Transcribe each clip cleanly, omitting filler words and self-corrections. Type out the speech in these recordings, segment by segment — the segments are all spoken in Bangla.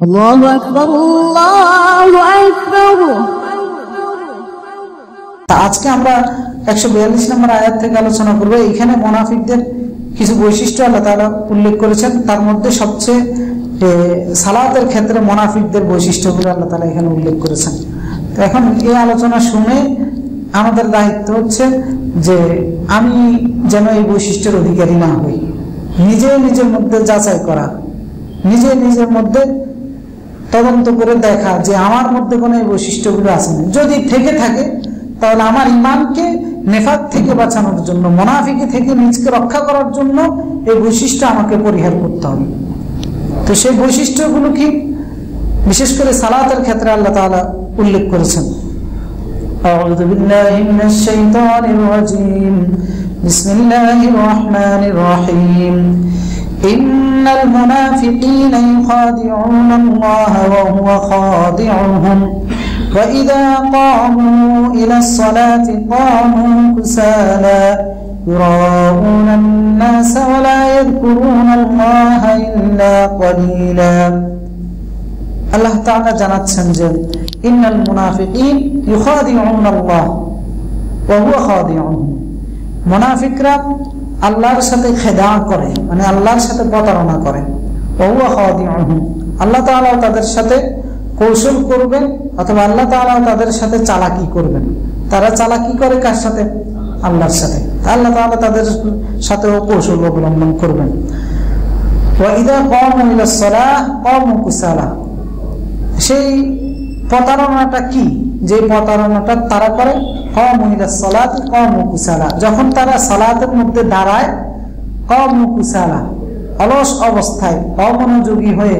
আল্লাহু আকবার, আল্লাহু আকবার। আজকে আমরা 142 নম্বর আয়াত থেকে আলোচনা করব। এখানে মুনাফিকদের কিছু বৈশিষ্ট্য আল্লাহ তাআলা উল্লেখ করেছেন, তার মধ্যে সবচেয়ে সালাতের ক্ষেত্রে মুনাফিকদের বৈশিষ্ট্যগুলো আল্লাহ তাআলা এখানে উল্লেখ করেছেন। তো এখন এই আলোচনা শুনে আমাদের দায়িত্ব হচ্ছে যে আমি যেন এই বৈশিষ্ট্যের অধিকারী না হই, নিজের মধ্যে যাচাই করা, নিজের মধ্যে তদন্ত করে দেখা যে আমার মধ্যে কোনো এই বৈশিষ্ট্যগুলো আছে না। যদি থেকে থাকে তাহলে আমার ইমানকে নেফাক থেকে বাঁচানোর জন্য, মুনাফিকি থেকে নিজকে রক্ষা করার জন্য এই বৈশিষ্ট্য আমাকে পরিহার করতে হবে। তো সেই বৈশিষ্ট্যগুলো কি, বিশেষ করে সালাতের ক্ষেত্রে আল্লাহ তাআলা উল্লেখ করেছেন। আউযু বিল্লাহি মিনাশ শাইতানির রাজীম, বিসমিল্লাহির রাহমানির রাহিম। ইন্নাল মুনাফিকিনা ইউখাদিউনা আল্লাহ ওয়া হুয়া খাদিউহুম ওয়া ইযা ক্বামু ইলাস সালাতি ক্বামু কুসালা ইউরাউনা আন-নাস ওয়া লা ইয়াযকুরুনা আল্লাহ ইল্লা ক্বালিলা। আল্লাহ তাআলা জানাচ্ছেন যে ইন্নাল মুনাফিকিন ইউখাদিউনা আল্লাহ ওয়া হুয়া খাদিউহুম, মুনাফিকরা আল্লাহর সাথে খেদা করে, মানে আল্লাহর সাথে প্রতারণা করে। ওয়া হুয়া খাদিউহুম, আল্লাহ তাআলা তাদের সাথে কৌশল করবেন, অথবা আল্লাহ তাআলা তাদের সাথে চালাকি করবেন। তারা চালাকি করে কার সাথে? আল্লাহর সাথে। আল্লাহ তাআলা তাদের সাথেও কৌশল অবলম্বন করবেন। ওয়া ইযা ক্বামু ইলাস সালাহ ক্বামু কুসালা, সেই প্রতারণাটা কি? যে প্রতারণাটা তারা করে, ক্বামু ইলাস সালাতি ক্বামু কুসালা, যখন তারা সালাতের মধ্যে দাঁড়ায়, ক্বামু কুসালা, অলস অবস্থায়, অমনোযোগী হয়ে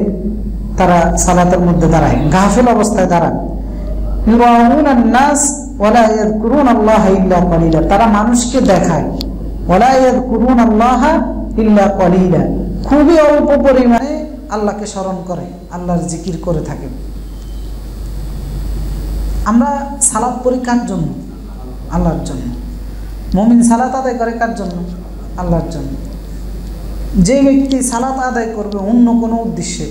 তারা সালাতের মধ্যে দাঁড়ায়, গাফিল অবস্থায় দাঁড়ায়। ইউরাউনা আন-নাস ওয়া লা ইয়াযকুরুনা আল্লাহ ইল্লা ক্বালিলা, তারা মানুষকে দেখায়, ওয়া লা ইয়াযকুরুনা আল্লাহ ইল্লা ক্বালিলা, খুবই অল্প পরিমাণে আল্লাহকে স্মরণ করে, আল্লাহর জিকির করে থাকে। আমরা সালাত পড়ি কার জন্য? আল্লাহর জন্য। মুমিন সালাত আদায় করে কার জন্য? আল্লাহর জন্য। যে ব্যক্তি সালাত আদায় করবে অন্য কোনো উদ্দেশ্যে,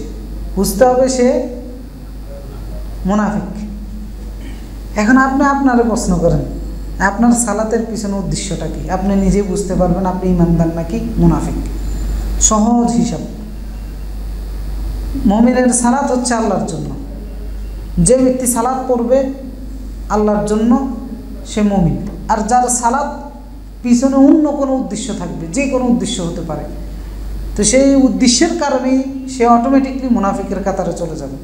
বুঝতে হবে সে মুনাফিক। এখন আপনি আপনারে প্রশ্ন করেন, আপনার সালাতের পিছনে উদ্দেশ্যটা কি? আপনি নিজে বুঝতে পারবেন আপনি ইমানদার নাকি মুনাফিক। সহজ হিসাব, মুমিনের সালাত হচ্ছে আল্লাহর জন্য। যে ব্যক্তি সালাত পড়বে আল্লাহর জন্য সে মুমিন। আর যার সালাত পিছনে অন্য কোনো উদ্দেশ্য থাকবে, যে কোনো উদ্দেশ্য হতে পারে, তো সেই উদ্দেশ্যের কারণেই সে অটোমেটিকলি মুনাফিকের কাতারে চলে যাবে।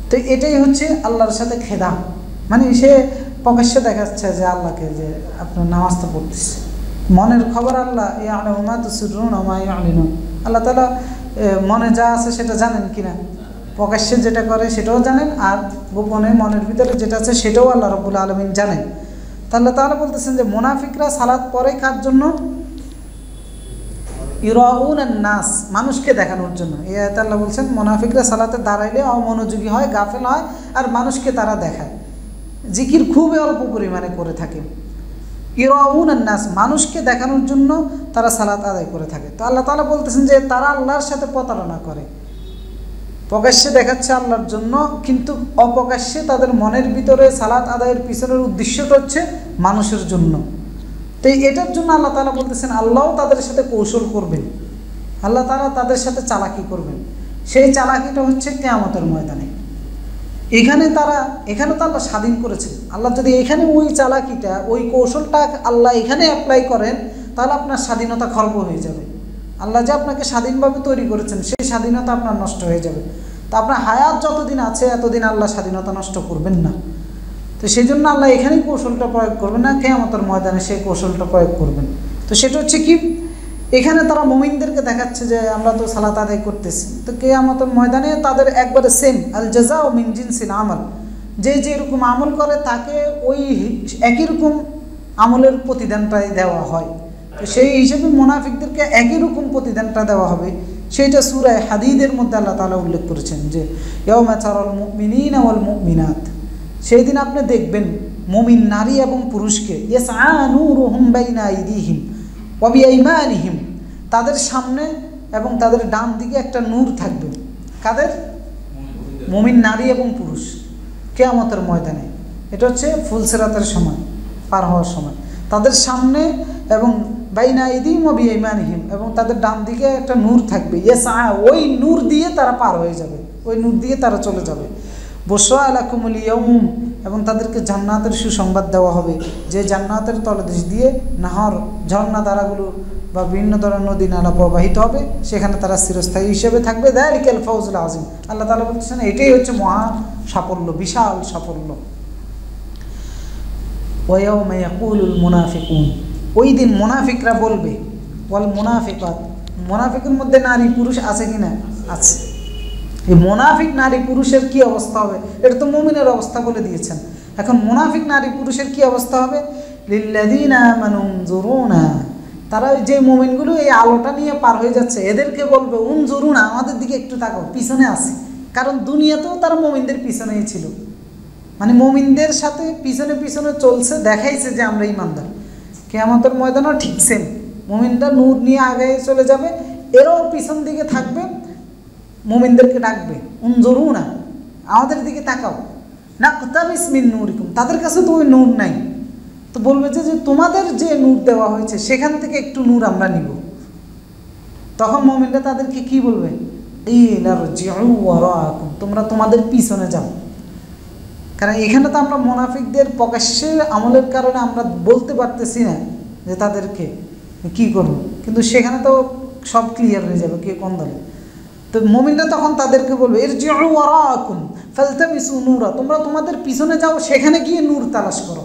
তো এটাই হচ্ছে আল্লাহর সাথে খেদা, মানে সে প্রকাশ্যে দেখাচ্ছে যে আল্লাহকে, যে আপনার নামাজটা পড়তেছে, মনের খবর আল্লাহ ইয়ালামু মা তুসিররুনা ওয়া মা ইউলিনুন, আল্লাহ তাআলা মনে যা আছে সেটা জানেন কিনা, প্রকাশ্যে যেটা করে সেটাও জানেন, আর গোপনে মনের ভিতরে যেটা আছে সেটাও আল্লাহ রাব্বুল আলামিন জানেন। তাহলে তাআলা বলতেছেন যে মুনাফিকরা সালাত পড়ে কার জন্য? ইউরাউনা আন-নাস, মানুষকে দেখানোর জন্য। এই আয়াতে আল্লাহ বলছেন মুনাফিকরা সালাতে দাঁড়াইলে অমনোযোগী হয়, গাফেল হয়, আর মানুষকে তারা দেখায়, জিকির খুবই অল্প পরিমাণে করে থাকে। ইউরাউনা আন-নাস, মানুষকে দেখানোর জন্য তারা সালাত আদায় করে থাকে। তো আল্লাহ তাআলা বলতেছেন যে তারা আল্লাহর সাথে প্রতারণা করে, প্রকাশ্যে দেখাচ্ছে আল্লাহর জন্য, কিন্তু অপ্রকাশ্যে তাদের মনের ভিতরে সালাত আদায়ের পিছনের উদ্দেশ্যটা হচ্ছে মানুষের জন্য। তো এটার জন্য আল্লাহ তাআলা বলতেছেন আল্লাহও তাদের সাথে কৌশল করবেন, আল্লাহ তাআলা তাদের সাথে চালাকি করবেন। সেই চালাকিটা হচ্ছে কিয়ামতের ময়দানে। এখানে তো আল্লাহ স্বাধীন করেছেন। আল্লাহ যদি এখানে ওই চালাকিটা, ওই কৌশলটা আল্লাহ এখানে অ্যাপ্লাই করেন, তাহলে আপনার স্বাধীনতা খর্ব হয়ে যাবে। আল্লাহ যে আপনাকে স্বাধীনভাবে তৈরি করেছেন, সেই স্বাধীনতা আপনার নষ্ট হয়ে যাবে। তো আপনার হায়াত যতদিন আছে এতদিন আল্লাহ স্বাধীনতা নষ্ট করবেন না। তো সেই জন্য আল্লাহ এখানেই কৌশলটা প্রয়োগ করবেন না, কিয়ামতের ময়দানে সেই কৌশলটা প্রয়োগ করবেন। তো সেটা হচ্ছে কি, এখানে তারা মুমিনদেরকে দেখাচ্ছে যে আমরা তো সালাত আদায় করতেছি, তো কিয়ামতের ময়দানে তাদের একবারে সেম, আল জাযাউ মিন জিনসিল আমাল, যে যেরকম আমল করে তাকে ওই একই রকম আমলের প্রতিদানটাই দেওয়া হয়। তো সেই হিসেবে মুনাফিকদেরকে একই রকম প্রতিদানটা দেওয়া হবে। সেইটা সূরা হাদীদের মধ্যে আল্লাহ তাআলা উল্লেখ করেছেন যে ইয়াউমা তারাল মুমিনিনা ওয়াল মুমিনাত, সেই দিন আপনি দেখবেন মুমিন নারী এবং পুরুষকে, ইয়াসআ নূরুহুম বাইনা আইদিহিম ওয়া বিআইমানিহিম, তাদের সামনে এবং তাদের ডান দিকে একটা নূর থাকবে। কাদের? মুমিন নারী এবং পুরুষ কিয়ামতের ময়দানে, এটা হচ্ছে ফুলসিরাতের সময়, পার হওয়ার সময়, তাদের সামনে এবং বাইনা আইদিহিম ওয়া বিআইমানিহিম, এবং তাদের ডান দিকে একটা নূর থাকবে, ওই নূর দিয়ে তারা পার হয়ে যাবে, ওই নূর দিয়ে তারা চলে যাবে। বুশরা লাকুমুল ইয়াউম, এবং তাদেরকে জান্নাতের সুসংবাদ দেওয়া হবে, যে জান্নাতের তলদেশ দিয়ে নাহর ঝর্ণা ধারাগুলো বা বিভিন্ন ধরনের নদী নালা প্রবাহিত হবে, সেখানে তারা চিরস্থায়ী হিসেবে থাকবে। যালিকাল ফাউজুল আযীম, আল্লাহ তাআলা বলছেন এটাই হচ্ছে মহা সাফল্য, বিশাল সাফল্য। ওয়া ইয়াউমা ইয়াকুলুল মুনাফিকুন, ওই দিন মুনাফিকরা বলবে, ওয়াল মুনাফিকাত, মুনাফিকের মধ্যে নারী পুরুষ আছে কিনা? আছে। এই মুনাফিক নারী পুরুষের কি অবস্থা হবে? এটা তো মুমিনের অবস্থা বলে দিয়েছেন, এখন মুনাফিক নারী পুরুষের কি অবস্থা হবে? লিল্লাযীনা আমানু উনজুরুনা, তারা যে মুমিনগুলো এই আলোটা নিয়ে পার হয়ে যাচ্ছে এদেরকে বলবে উনজুরুনা, আমাদের দিকে একটু তাকাও, পিছনে আছে। কারণ দুনিয়াতেও তারা মুমিনদের পিছনেই ছিল, মানে মুমিনদের সাথে পিছনে পিছনে চলছে, দেখাইছে যে আমরা ঈমানদার। কিয়ামতের ময়দানও ঠিক সেম, মুমিনরা নূর নিয়ে আগে চলে যাবে, এরাও পিছন দিকে থাকবে, মুমিনদেরকে ডাকবে উনজুরুনা, আমাদের দিকে তাকাও, নাকতাবিস মিন নূরিকুম, তাদের কাছে তো ওই নূর নাই, তো বলবে যে তোমাদের যে নূর দেওয়া হয়েছে সেখান থেকে একটু নূর আমরা নিব। তখন মুমিনরা তাদেরকে কি বলবে? ইলারজিউ ওয়ারাকুম, তোমরা তোমাদের পিছনে যাও। কারণ এখানে তো আমরা মুনাফিকদের প্রকাশ্যের আমলের কারণে আমরা বলতে পারতেছি না যে তাদেরকে কি করব, কিন্তু সেখানে তো সব ক্লিয়ার হয়ে যাবে কে কোন দলে। তো মুমিনরা তখন তাদেরকে বলবে ইরজিউ ওয়ারাকুম ফালতামিসু নূরা, তোমরা তোমাদের পিছনে যাও, সেখানে গিয়ে নূর তালাশ করো,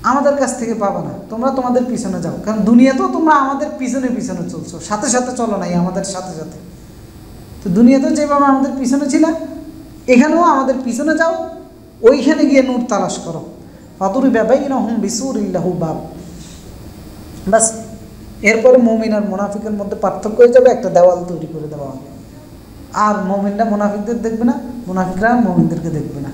আমাদের কাছ থেকে পাবে না, তোমরা তোমাদের পিছনে যাও। কারণ দুনিয়াতেও তোমরা আমাদের পিছনে পিছনে চলছো, সাথে সাথে চলো নাই আমাদের সাথে সাথে। তো দুনিয়াতেও যেভাবে আমাদের পিছনে ছিল, এখানেও আমাদের পিছনে যাও, ওইখানে গিয়ে নূর তালাশ করো। ফাদুরিবা বাইনাহুম বিসুরিন লাহু বাব, বাস এরপরে মুমিন আর মুনাফিকের মধ্যে পার্থক্য হয়ে যাবে, একটা দেওয়াল তৈরি করে দেওয়া হবে। আর মুমিনরা মুনাফিকদের দেখবে না, মুনাফিকরা মুমিনদেরকে দেখবে না।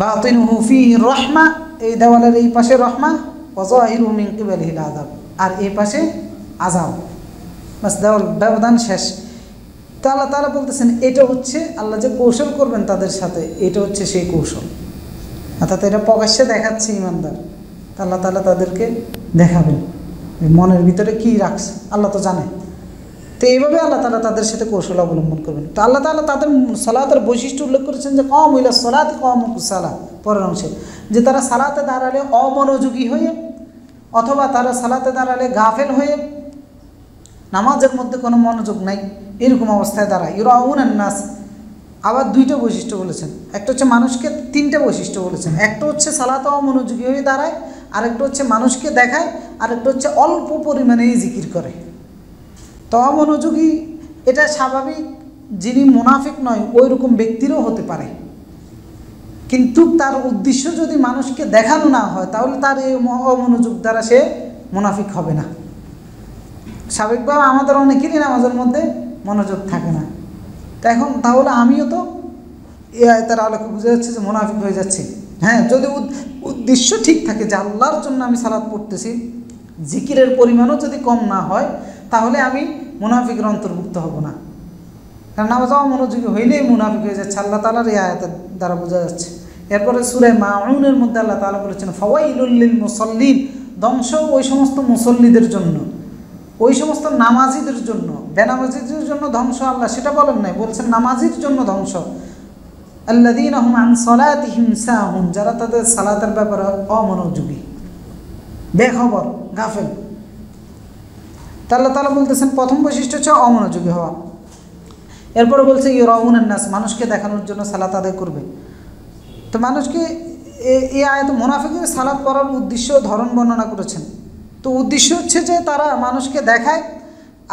বাতিনুহু ফীহি রাহমা, এই দেওয়ালের এই পাশে রহমা, ওয়া যাহিরুহু মিন কিবালিহিল আযাব, আর এই পাশে আযাব। বাস দেওয়াল, ব্যবধান শেষ। তা আল্লাহ তাআলা বলতেছেন এটা হচ্ছে আল্লাহ যে কৌশল করবেন তাদের সাথে, এটা হচ্ছে সেই কৌশল। অর্থাৎ এটা প্রকাশ্যে দেখাচ্ছে ইমানদার, আল্লাহ তাআলা তাদেরকে দেখাবেন মনের ভিতরে কি রাখছে, আল্লাহ তো জানে। তো এইভাবে আল্লাহ তাআলা তাদের সাথে কৌশল অবলম্বন করবেন। তো আল্লাহ তাআলা তাদের সালাতের বৈশিষ্ট্য উল্লেখ করেছেন যে কম ইলা সালাতি কওমুন কুসালা, পরের অংশে, যে তারা সালাতে দাঁড়ালে অমনোযোগী হয়ে, অথবা তারা সালাতে দাঁড়ালে গাফেল হয়ে, নামাজের মধ্যে কোনো মনোযোগ নাই, এরকম অবস্থায় দাঁড়ায়। ইউরাউনান নাস, আবার দুইটা বৈশিষ্ট্য বলেছেন, একটা হচ্ছে মানুষকে, তিনটা বৈশিষ্ট্য বলেছেন, একটা হচ্ছে সালাতে অমনোযোগী হয়ে দাঁড়ায়, আরেকটা হচ্ছে মানুষকে দেখায়, আরেকটা হচ্ছে অল্প পরিমাণেই জিকির করে। তো অমনোযোগী এটা স্বাভাবিক, যিনি মুনাফিক নয় ওই রকম ব্যক্তিরও হতে পারে, কিন্তু তার উদ্দেশ্য যদি মানুষকে দেখানো না হয় তাহলে তার এই অমনোযোগ দ্বারা সে মুনাফিক হবে না। স্বাভাবিকভাবে আমাদের অনেকেরই নামাজের মধ্যে মনোযোগ থাকে না, তো এখন তাহলে আমিও তো এই আয়াতের আলোকে বুঝে যাচ্ছে যে মুনাফিক হয়ে যাচ্ছে। হ্যাঁ, যদি উদ্দেশ্য ঠিক থাকে যে আল্লাহর জন্য আমি সালাত পড়তেছি, জিকিরের পরিমাণও যদি কম না হয়, তাহলে আমি মুনাফিকের অন্তর্ভুক্ত হব না। কারণ নামাজ অমনোযোগী হইলেই মুনাফিক হয়ে যাচ্ছে, আল্লাহ তাআলার এই আয়াতের দ্বারা বোঝা যাচ্ছে। এরপরে সূরা মাউনের মধ্যে আল্লাহ তাআলা বলেছেন ফাওয়াইলুল লিল মুসাল্লিন, ধ্বংস ওই সমস্ত মুসল্লিদের জন্য, ওই সমস্ত নামাজিদের জন্য। বেনামাজিদের জন্য ধ্বংস আল্লাহ সেটা বলেন নাই, বলছেন নামাজির জন্য ধ্বংস। আল্লাযীনা হুম আন সালাতিহিম সাহুন, যারা তাদের সালাতের ব্যাপারে অমনোযোগী, বেখবর, গাফেল। আল্লাহ তাআলা বলতেছেন প্রথম বৈশিষ্ট্য হচ্ছে অমনোযোগী হওয়া। এরপরে বলছে ইউরাউনান নাস, মানুষকে দেখানোর জন্য সালাত আদায় করবে। তো মানুষকে এই আয়াত মুনাফিকের সালাত পড়ার উদ্দেশ্য ধরন বর্ণনা করেছেন। তো উদ্দেশ্য হচ্ছে যে তারা মানুষকে দেখায়,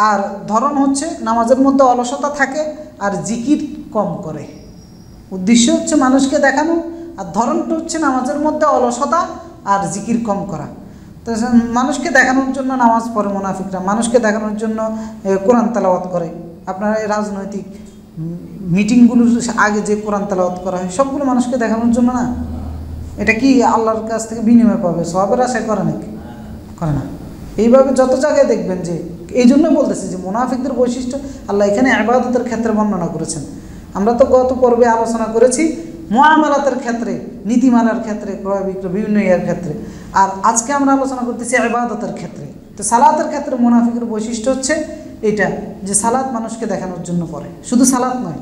আর ধরন হচ্ছে নামাজের মধ্যে অলসতা থাকে আর জিকির কম করে। উদ্দেশ্য হচ্ছে মানুষকে দেখানো, আর ধরনটা হচ্ছে নামাজের মধ্যে অলসতা আর জিকির কম করা। তো মানুষকে দেখানোর জন্য নামাজ পড়ে মুনাফিকরা, মানুষকে দেখানোর জন্য কোরআন তেলাওয়াত করে। আপনারা এই রাজনৈতিক মিটিংগুলোর আগে যে কোরআন তেলাওয়াত করা হয় সবগুলো মানুষকে দেখানোর জন্য না। এটা কি আল্লাহর কাছ থেকে বিনিময় পাবে, সওয়াবের আশায় করে নাকি? করে না। এইভাবে যত জায়গায় দেখবেন যে এই জন্য বলতেছি যে মুনাফিকদের বৈশিষ্ট্য আল্লাহ এখানে ইবাদতের ক্ষেত্রে বর্ণনা করেছেন। আমরা তো গত পর্বে আলোচনা করেছি মুআমালাতের ক্ষেত্রে, নীতিমালার ক্ষেত্রে, ক্রয় বিক্রয় বিভিন্ন ইয়ার ক্ষেত্রে, আর আজকে আমরা আলোচনা করতেছি ইবাদতের ক্ষেত্রে। তো সালাতের ক্ষেত্রে মুনাফিকের বৈশিষ্ট্য হচ্ছে এটা যে সালাত মানুষকে দেখানোর জন্য করে, শুধু সালাত নয়,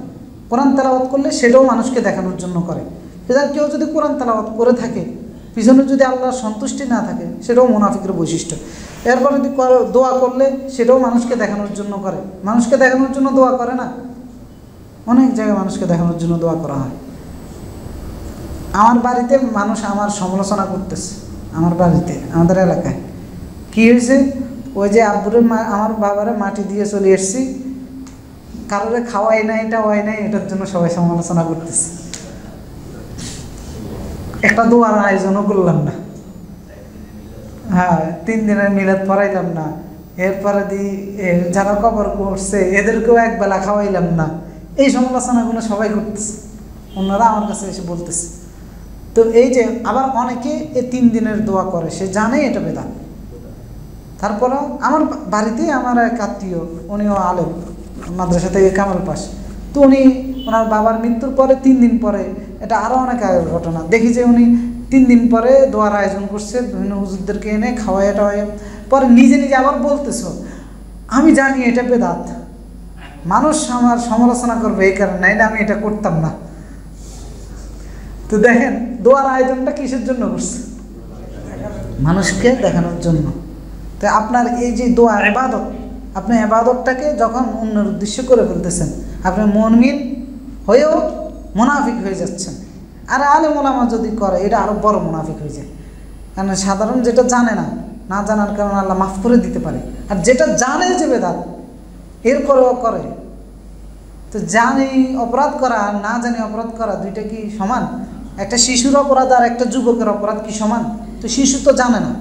কোরআন তেলাওয়াত করলে সেটাও মানুষকে দেখানোর জন্য করে। এবার কেউ যদি কোরআন তেলাওয়াত করে থাকে পিছনে যদি আল্লাহর সন্তুষ্টি না থাকে সেটাও মুনাফিকের বৈশিষ্ট্য। এরপরে যদি দোয়া করলে সেটাও মানুষকে দেখানোর জন্য করে। মানুষকে দেখানোর জন্য দোয়া করে না, অনেক জায়গায় মানুষকে দেখানোর জন্য দোয়া করা হয়। আমার বাড়িতে মানুষ আমার সমালোচনা করতেছে, আমার বাড়িতে আমাদের এলাকায় কী হয়েছে, ওই যে আব্বুরে আমার বাবারে মাটি দিয়ে চলে এসছি, কারোরে খাওয়াই নাই, এটা হয় নাই, এটার জন্য সবাই সমালোচনা করতেছে। একটা দোয়ার আয়োজনও করলাম না, হ্যাঁ 3 দিনের মিলাদ পড়াইলাম না, এরপরে যারা কবর করছে এদেরকেও একবেলা খাওয়াইলাম না, এই সমালোচনাগুলো সবাই করতেছে, ওনারা আমার কাছে এসে বলতেছে। তো এই যে আবার অনেকে এই 3 দিনের দোয়া করে, সে জানে এটা বেদাত। তারপরেও আমার বাড়িতে আমার এক আত্মীয়, উনিও আলেম, মাদ্রাসা থেকে কামাল পাস, তো উনি ওনার বাবার মৃত্যুর পরে 3 দিন পরে, এটা আরও অনেক আগের ঘটনা, দেখি যে উনি 3 দিন পরে দোয়ার আয়োজন করছে, বিভিন্ন হুজুরদেরকে এনে খাওয়াই টাওয়াই, পরে নিজে নিজে আবার বলতেছ আমি জানি এটা বেদাত, মানুষ আমার সমালোচনা করবে এই কারণে, না আমি এটা করতাম না। তো দেখেন দোয়ার আয়োজনটা কিসের জন্য করছে? মানুষকে দেখানোর জন্য। তো আপনার এই যে দোয়া ইবাদত, আপনি ইবাদতটাকে যখন অন্যের উদ্দেশ্য করে ফেলতেছেন, আপনি মুমিন হয়েও মুনাফিক হয়ে যাচ্ছেন। আর আলেম ওলামা যদি করে এটা আরও বড় মুনাফিক হয়ে যায়, কারণ সাধারণ যেটা জানে না, না জানার কারণে আল্লাহ মাফ করে দিতে পারে, আর যেটা জানে যে বেদাত এরপরেও করে। তো জানি অপরাধ করা আর না জানি অপরাধ করা দুইটা কি সমান? একটা শিশুর অপরাধ আর একটা যুবকের অপরাধ কি সমান? তো শিশু তো জানে না,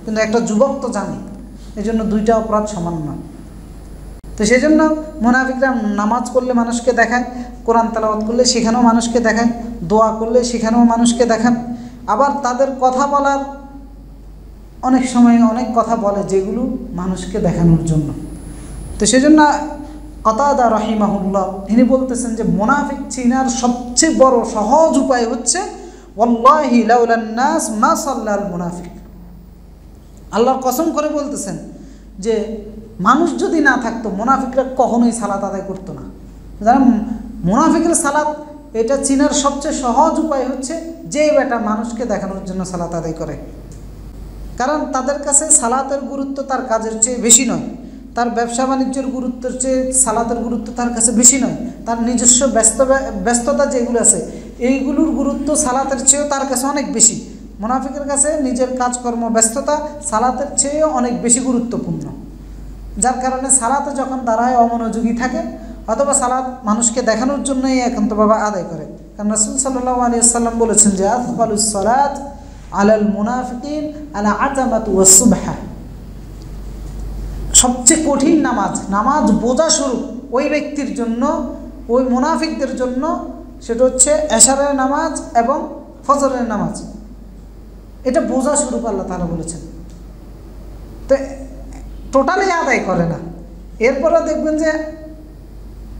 কিন্তু একটা যুবক তো জানে, এই জন্য দুইটা অপরাধ সমান নয়। তো সেই জন্য মুনাফিকরা নামাজ পড়লে মানুষকে দেখায়, কোরআন তেলাওয়াত করলে সেখানেও মানুষকে দেখায়, দোয়া করলে সেখানেও মানুষকে দেখান। আবার তাদের কথা বলার অনেক সময় অনেক কথা বলে যেগুলো মানুষকে দেখানোর জন্য। তো সেই জন্য কাতাদা রাহিমাহুল্লাহ তিনি বলতেছেন যে মুনাফিক চিনার সবচেয়ে বড় সহজ উপায় হচ্ছে ওয়াল্লাহি লাউলান নাস মা সাল্লাল মুনাফিক। আল্লাহর কসম করে বলতেছেন যে মানুষ যদি না থাকতো মুনাফিকরা কখনোই সালাত আদায় করতো না। যারা মুনাফিকের সালাত এটা চিনার সবচেয়ে সহজ উপায় হচ্ছে যে বেটা মানুষকে দেখানোর জন্য সালাত আদায় করে, কারণ তাদের কাছে সালাতের গুরুত্ব তার কাজের চেয়ে বেশি নয়, তার ব্যবসা বাণিজ্যের গুরুত্বের চেয়ে সালাতের গুরুত্ব তার কাছে বেশি নয়, তার নিজস্ব ব্যস্ততা যেগুলো আছে এইগুলোর গুরুত্ব সালাতের চেয়েও তার কাছে অনেক বেশি। মুনাফিকের কাছে নিজের কাজকর্ম ব্যস্ততা সালাতের চেয়েও অনেক বেশি গুরুত্বপূর্ণ, যার কারণে সালাতে যখন দাঁড়ায় অমনোযোগী থাকে অথবা সালাত মানুষকে দেখানোর জন্যই একান্তভাবে আদায় করে। কারণ রাসূল সাল্লাল্লাহু আলাইহি ওয়াসাল্লাম বলেছেন যে আফদালুস সালাত আলাল মুনাফিকিন আলা আতামাতু ওয়াস সুবহা, সবচেয়ে কঠিন নামাজ বোঝা স্বরূপ ওই ব্যক্তির জন্য, ওই মুনাফিকদের জন্য, সেটা হচ্ছে এশারের নামাজ এবং ফজরের নামাজ। এটা বোঝা স্বরূপ আল্লাহ তাআলা বলেছেন। তো টোটালি আদায় করে না। এরপরে দেখবেন যে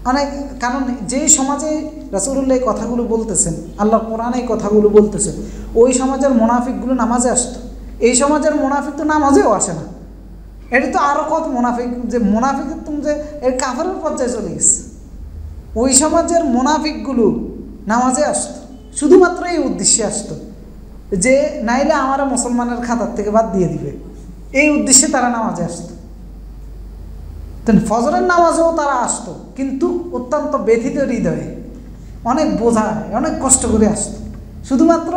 অনেক, কারণ যেই সমাজে রাসূলুল্লাহ এই কথাগুলো বলতেছেন, আল্লাহ কোরআনে এই কথাগুলো বলতেছেন, ওই সমাজের মুনাফিকগুলো নামাজে আসতো, এই সমাজের মুনাফিক তো নামাজেও আসে না। এটা তো আরও কত মুনাফিক, যে মুনাফিক তুমি যে এর কাফেরের পর্যায়ে চলে গেছে। ওই সমাজের মুনাফিকগুলো নামাজে আসতো শুধুমাত্র এই উদ্দেশ্যে আসতো যে নাইলে আমার মুসলমানের খাতার থেকে বাদ দিয়ে দিবে, এই উদ্দেশ্যে তারা নামাজে আসতো। ফজরের নামাজেও তারা আসতো, কিন্তু অত্যন্ত ব্যথিত হৃদয়ে, অনেক বোঝায়, অনেক কষ্ট করে আসতো, শুধুমাত্র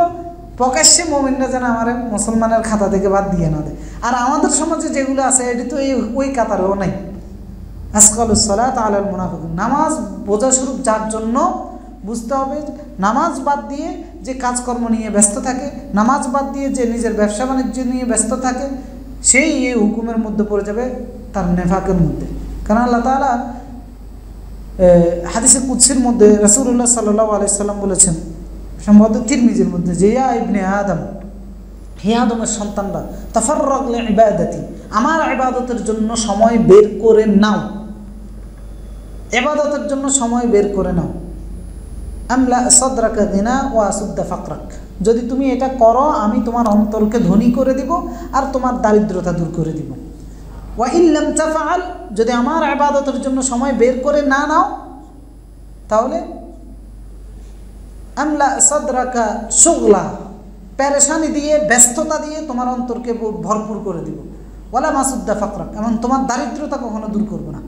প্রকাশ্যে মুমিনরা যেন আমার মুসলমানের খাতা থেকে বাদ দিয়ে না দেয়। আর আমাদের সমাজে যেগুলো আছে এটি তো ওই কাতারেও নাই। আসকালুস সালাত আলাল মুনাফিকিন, নামাজ বোঝা স্বরূপ, যার জন্য বুঝতে হবে নামাজ বাদ দিয়ে যে কাজকর্ম নিয়ে ব্যস্ত থাকে, নামাজ বাদ দিয়ে যে নিজের ব্যবসা বাণিজ্য নিয়ে ব্যস্ত থাকে, সেই এই হুকুমের মধ্যে পড়ে যাবে, তার নেফাকের মধ্যে। কারণ আল্লাহ তাআলা হাদিসে কুদসির মধ্যে রাসূলুল্লাহ সাল্লাল্লাহু আলাইহি সাল্লাম বলেছেন, সম্ভবত তিরমিজির মধ্যে, যে ইয়া ইবনে আদম, হে আদমের সন্তানরা, তাফাররাগ লিইবাদাতি, আমার ইবাদতের জন্য সময় বের করে নাও, ইবাদতের জন্য সময় বের করে নাও। আমলা সদরাকা দিনা ওয়া আসুদ্দা ফাকরাক, যদি তুমি এটা করো আমি তোমার অন্তরকে ধনী করে দিব আর তোমার দারিদ্রতা দূর করে দিব। ওয়া ইল্লাম তাফআল, যদি আমার ইবাদতের জন্য সময় বের করে না নাও তাহলে আমলা সদরাকা শুগলা, পেরেশানি দিয়ে ব্যস্ততা দিয়ে তোমার অন্তরকে ভরপুর করে দিব। ওয়ালা মাসুদ্দা ফাকরাক, এমন তোমার দারিদ্রতা কখনো দূর করবো না।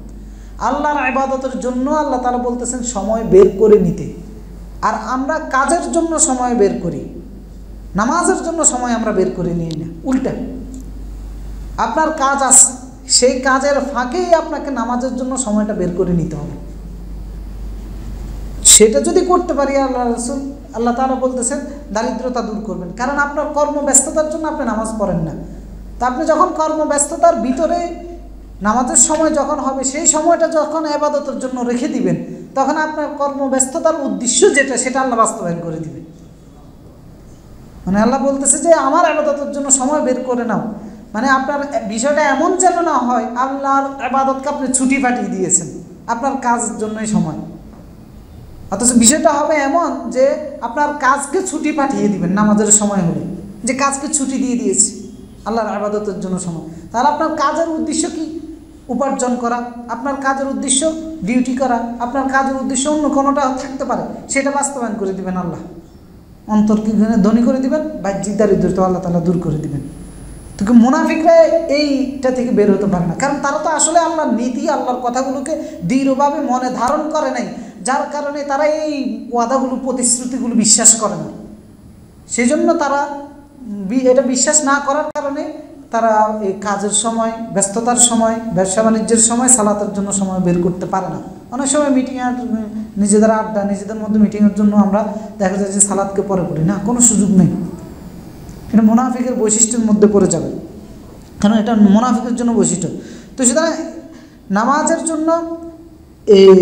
আল্লাহর ইবাদতের জন্য আল্লাহ তাআলা বলতেছেন সময় বের করে নিতে, আর আমরা কাজের জন্য সময় বের করি, নামাজের জন্য সময় আমরা বের করে নিই না, উল্টা। আপনার কাজ আছে, সেই কাজের ফাঁকেই আপনাকে নামাজের জন্য সময়টা বের করে নিতে হবে। সেটা যদি করতে পারি আল্লাহ রাসূল আল্লাহ তাআলা বলতেছেন দারিদ্রতা দূর করবেন, কারণ আপনার কর্মব্যস্ততার জন্য আপনি নামাজ পড়েন না। তা আপনি যখন কর্মব্যস্ততার ভিতরে নামাজের সময় যখন হবে, সেই সময়টা যখন ইবাদতের জন্য রেখে দিবেন, তখন আপনার কর্মব্যস্ততার উদ্দেশ্য যেটা সেটা আল্লাহ বাস্তবায়ন করে দিবেন। মানে আল্লাহ বলতেছে যে আমার ইবাদতের জন্য সময় বের করে নাও, মানে আপনার বিষয়টা এমন যেন না হয় আল্লাহর ইবাদতকে আপনি ছুটি পাঠিয়ে দিয়েছেন আপনার কাজের জন্যই সময়, অথচ বিষয়টা হবে এমন যে আপনার কাজকে ছুটি পাঠিয়ে দিবেন নামাজের সময় হলে, যে কাজকে ছুটি দিয়ে দিয়েছে আল্লাহর ইবাদতের জন্য সময়। তাহলে আপনার কাজের উদ্দেশ্য কি? উপার্জন করা। আপনার কাজের উদ্দেশ্য ডিউটি করা, আপনার কাজের উদ্দেশ্য অন্য কোনোটা থাকতে পারে, সেটা বাস্তবায়ন করে দিবেন আল্লাহ। অন্তরকে ধনী করে দিবেন, বাহ্যিক দারিদ্রতা আল্লাহ তাআলা দূর করে দিবেন। তো মুনাফিকরা এইটা থেকে বের হতে পারে না, কারণ তারা তো আসলে আল্লাহর নীতি, আল্লাহর কথাগুলোকে দৃঢ়ভাবে মনে ধারণ করে নাই, যার কারণে তারা এই ওয়াদাগুলো, প্রতিশ্রুতিগুলো বিশ্বাস করে না। সেই জন্য তারা এটা বিশ্বাস না করার কারণে তারা এই কাজের সময়, ব্যস্ততার সময়, ব্যবসা বাণিজ্যের সময় সালাতের জন্য সময় বের করতে পারে না। অনেক সময় নিজেদের আড্ডা, নিজেদের মধ্যে মিটিংয়ের জন্য আমরা দেখা যায় যে সালাতকে পরে পড়ি না, কোনো সুযোগ নেই। এটা মুনাফিকের বৈশিষ্ট্যের মধ্যে পড়ে যাবে, কারণ এটা মুনাফিকের জন্য বৈশিষ্ট্য। তো সুতরাং নামাজের জন্য এই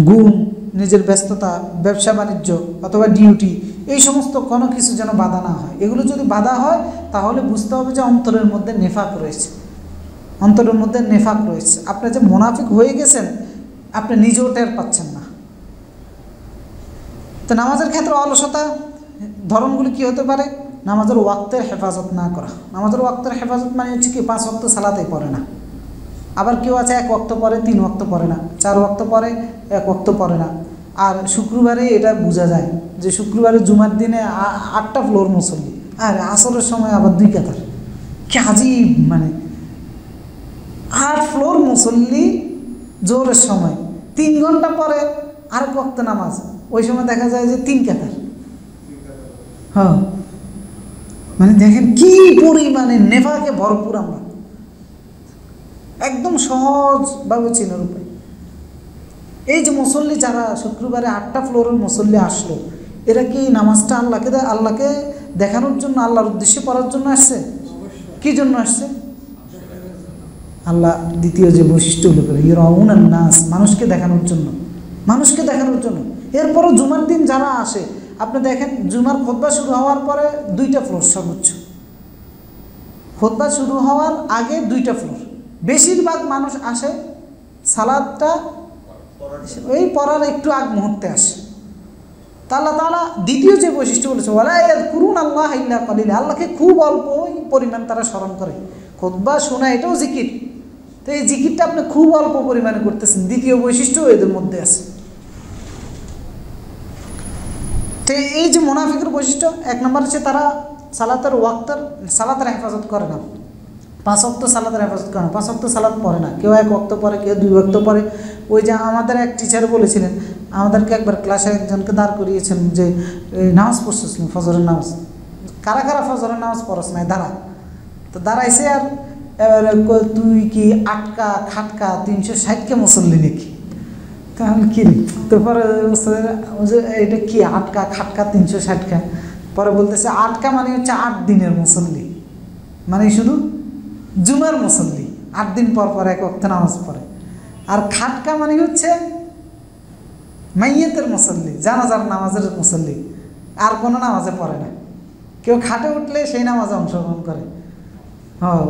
গুম, নিজের ব্যস্ততা, ব্যবসা বাণিজ্য অথবা ডিউটি, এই সমস্ত কোনো কিছু যেন বাধা না হয়। এগুলো যদি বাধা হয় তাহলে বুঝতে হবে যে অন্তরের মধ্যে নেফাক রয়েছে, অন্তরের মধ্যে নেফাক রয়েছে। আপনি যে মুনাফিক হয়ে গেছেন আপনি নিজেও টের পাচ্ছেন না। তো নামাজের ক্ষেত্রে অলসতা ধরনগুলি কী হতে পারে? নামাজের ওয়াক্তের হেফাজত না করা। নামাজের ওয়াক্তের হেফাজত মানে হচ্ছে কি 5 ওয়াক্ত সালাতেই পড়ে না। আবার কেউ আছে 1 ওয়াক্ত পরে, 3 ওয়াক্ত পড়ে না, 4 ওয়াক্ত পরে, 1 ওয়াক্ত পড়ে না। আর শুক্রবারে এটা বোঝা যায় যে শুক্রবারে জুমার দিনে 8টা ফ্লোর মুসল্লি, আর আসরের সময় আবার 2 কাতার। কি আজীব, মানে 8 ফ্লোর মুসল্লি জোরের সময়, 3 ঘন্টা পরে আরেক ওয়াক্ত নামাজ, ওই সময় দেখা যায় যে 3 কাতার। হ্যাঁ, মানে দেখেন কি পরিমাণে নেফাকে ভরপুর আমরা, একদম সহজভাবে চেনার উপায়। এই যে মুসল্লি যারা শুক্রবারে 8টা ফ্লোরের মুসল্লি আসলো, এরা কি নামাজটা আল্লাহকে দেখানোর জন্য, আল্লাহর উদ্দেশ্যে পড়ার জন্য আসছে? কি জন্য আসছে? আল্লাহ দ্বিতীয় যে বৈশিষ্ট্যগুলো করে ইরাউনান নাস, মানুষকে দেখানোর জন্য, মানুষকে দেখানোর জন্য। এরপরও জুমার দিন যারা আসে, আপনি দেখেন জুমার খুতবা শুরু হওয়ার পরে 2টা ফ্লোর সর্বোচ্চ, খুতবা শুরু হওয়ার আগে 2টা ফ্লোর। বেশিরভাগ মানুষ আসে সালাদটা ওই পড়ার একটু আগ মুহূর্তে আসে। আল্লাহ তাআলা দ্বিতীয় যে বৈশিষ্ট্য বলেছে, ওয়ালা ইয়াযকুরুনাল্লাহা ইল্লা কালিলা, আল্লাহকে খুব অল্প পরিমাণ তারা স্মরণ করে। খুতবা শোনা এটাও জিকির, তো এই জিকিরটা আপনি খুব অল্প পরিমাণে করতেছেন, দ্বিতীয় বৈশিষ্ট্য এদের মধ্যে আছে। তো এই যে মুনাফিকের বৈশিষ্ট্য, 1 নম্বর হচ্ছে তারা সালাতের হেফাজত করে না, 5 ওয়াক্ত সালাতের হেফাজত করে না, 5 ওয়াক্ত সালাত পড়ে না। কেউ 1 ওয়াক্ত পড়ে, কেউ 2 ওয়াক্ত পড়ে। ওই যে আমাদের এক টিচার বলেছিলেন, আমাদেরকে একবার ক্লাসে একজনকে দাঁড় করিয়েছেন যে নামাজ পড়ছিলেন, ফজরের নামাজ, কারা কারা ফজরের নামাজ পড়ছ নাই, দাঁড়া। তো দাঁড়াইছে, আর এবারে তুই কি আটকা খাটকা 360কে মুসল্লি নাকি? তাহলে কি? তো পরে এটা কি আটকা খাটকা 360কা? পরে বলতেছে আটকা মানে হচ্ছে 8 দিনের মুসল্লি, মানে শুধু জুমার মুসল্লি, 8 দিন পর পর 1 ওয়াক্ত নামাজ পড়ে। আর খাটকা মানে হচ্ছে মাইয়াতের মুসল্লি, জানাজার নামাজের মুসল্লি, আর কোনো নামাজে পড়ে না। কেউ খাটে উঠলে সেই নামাজে অংশগ্রহণ করে। হ্যাঁ,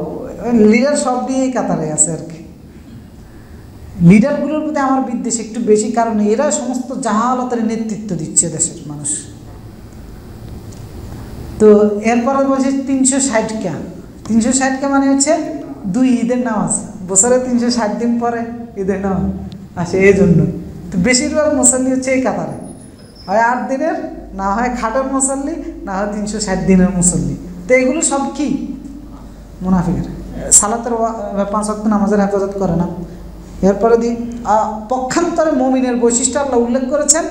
লিডার সব দিয়েই কাতারে আছে আর কি। লিডারগুলোর প্রতি আমার বিদ্বেষ একটু বেশি, কারণ এরা সমস্ত জাহালতের নেতৃত্ব দিচ্ছে দেশের মানুষ। তো এরপরে বলছে 360টা 360টা মানে হচ্ছে 2 ঈদের নামাজ, বছরে 360 দিন পরে ঈদের নামাজ আসে, এই জন্য তো বেশিরভাগ মুসল্লি হচ্ছে এই কাতারে, হয় 8 দিনের, না হয় খাটের মুসল্লি, না হয় 360 দিনের মুসল্লি। তো এগুলো সব কি মুনাফিকের। সালাতের 5 ওয়াক্ত নামাজের হেফাজত করে না। এরপরে পক্ষান্তরে মুমিনের বৈশিষ্ট্য আল্লাহ উল্লেখ করেছেন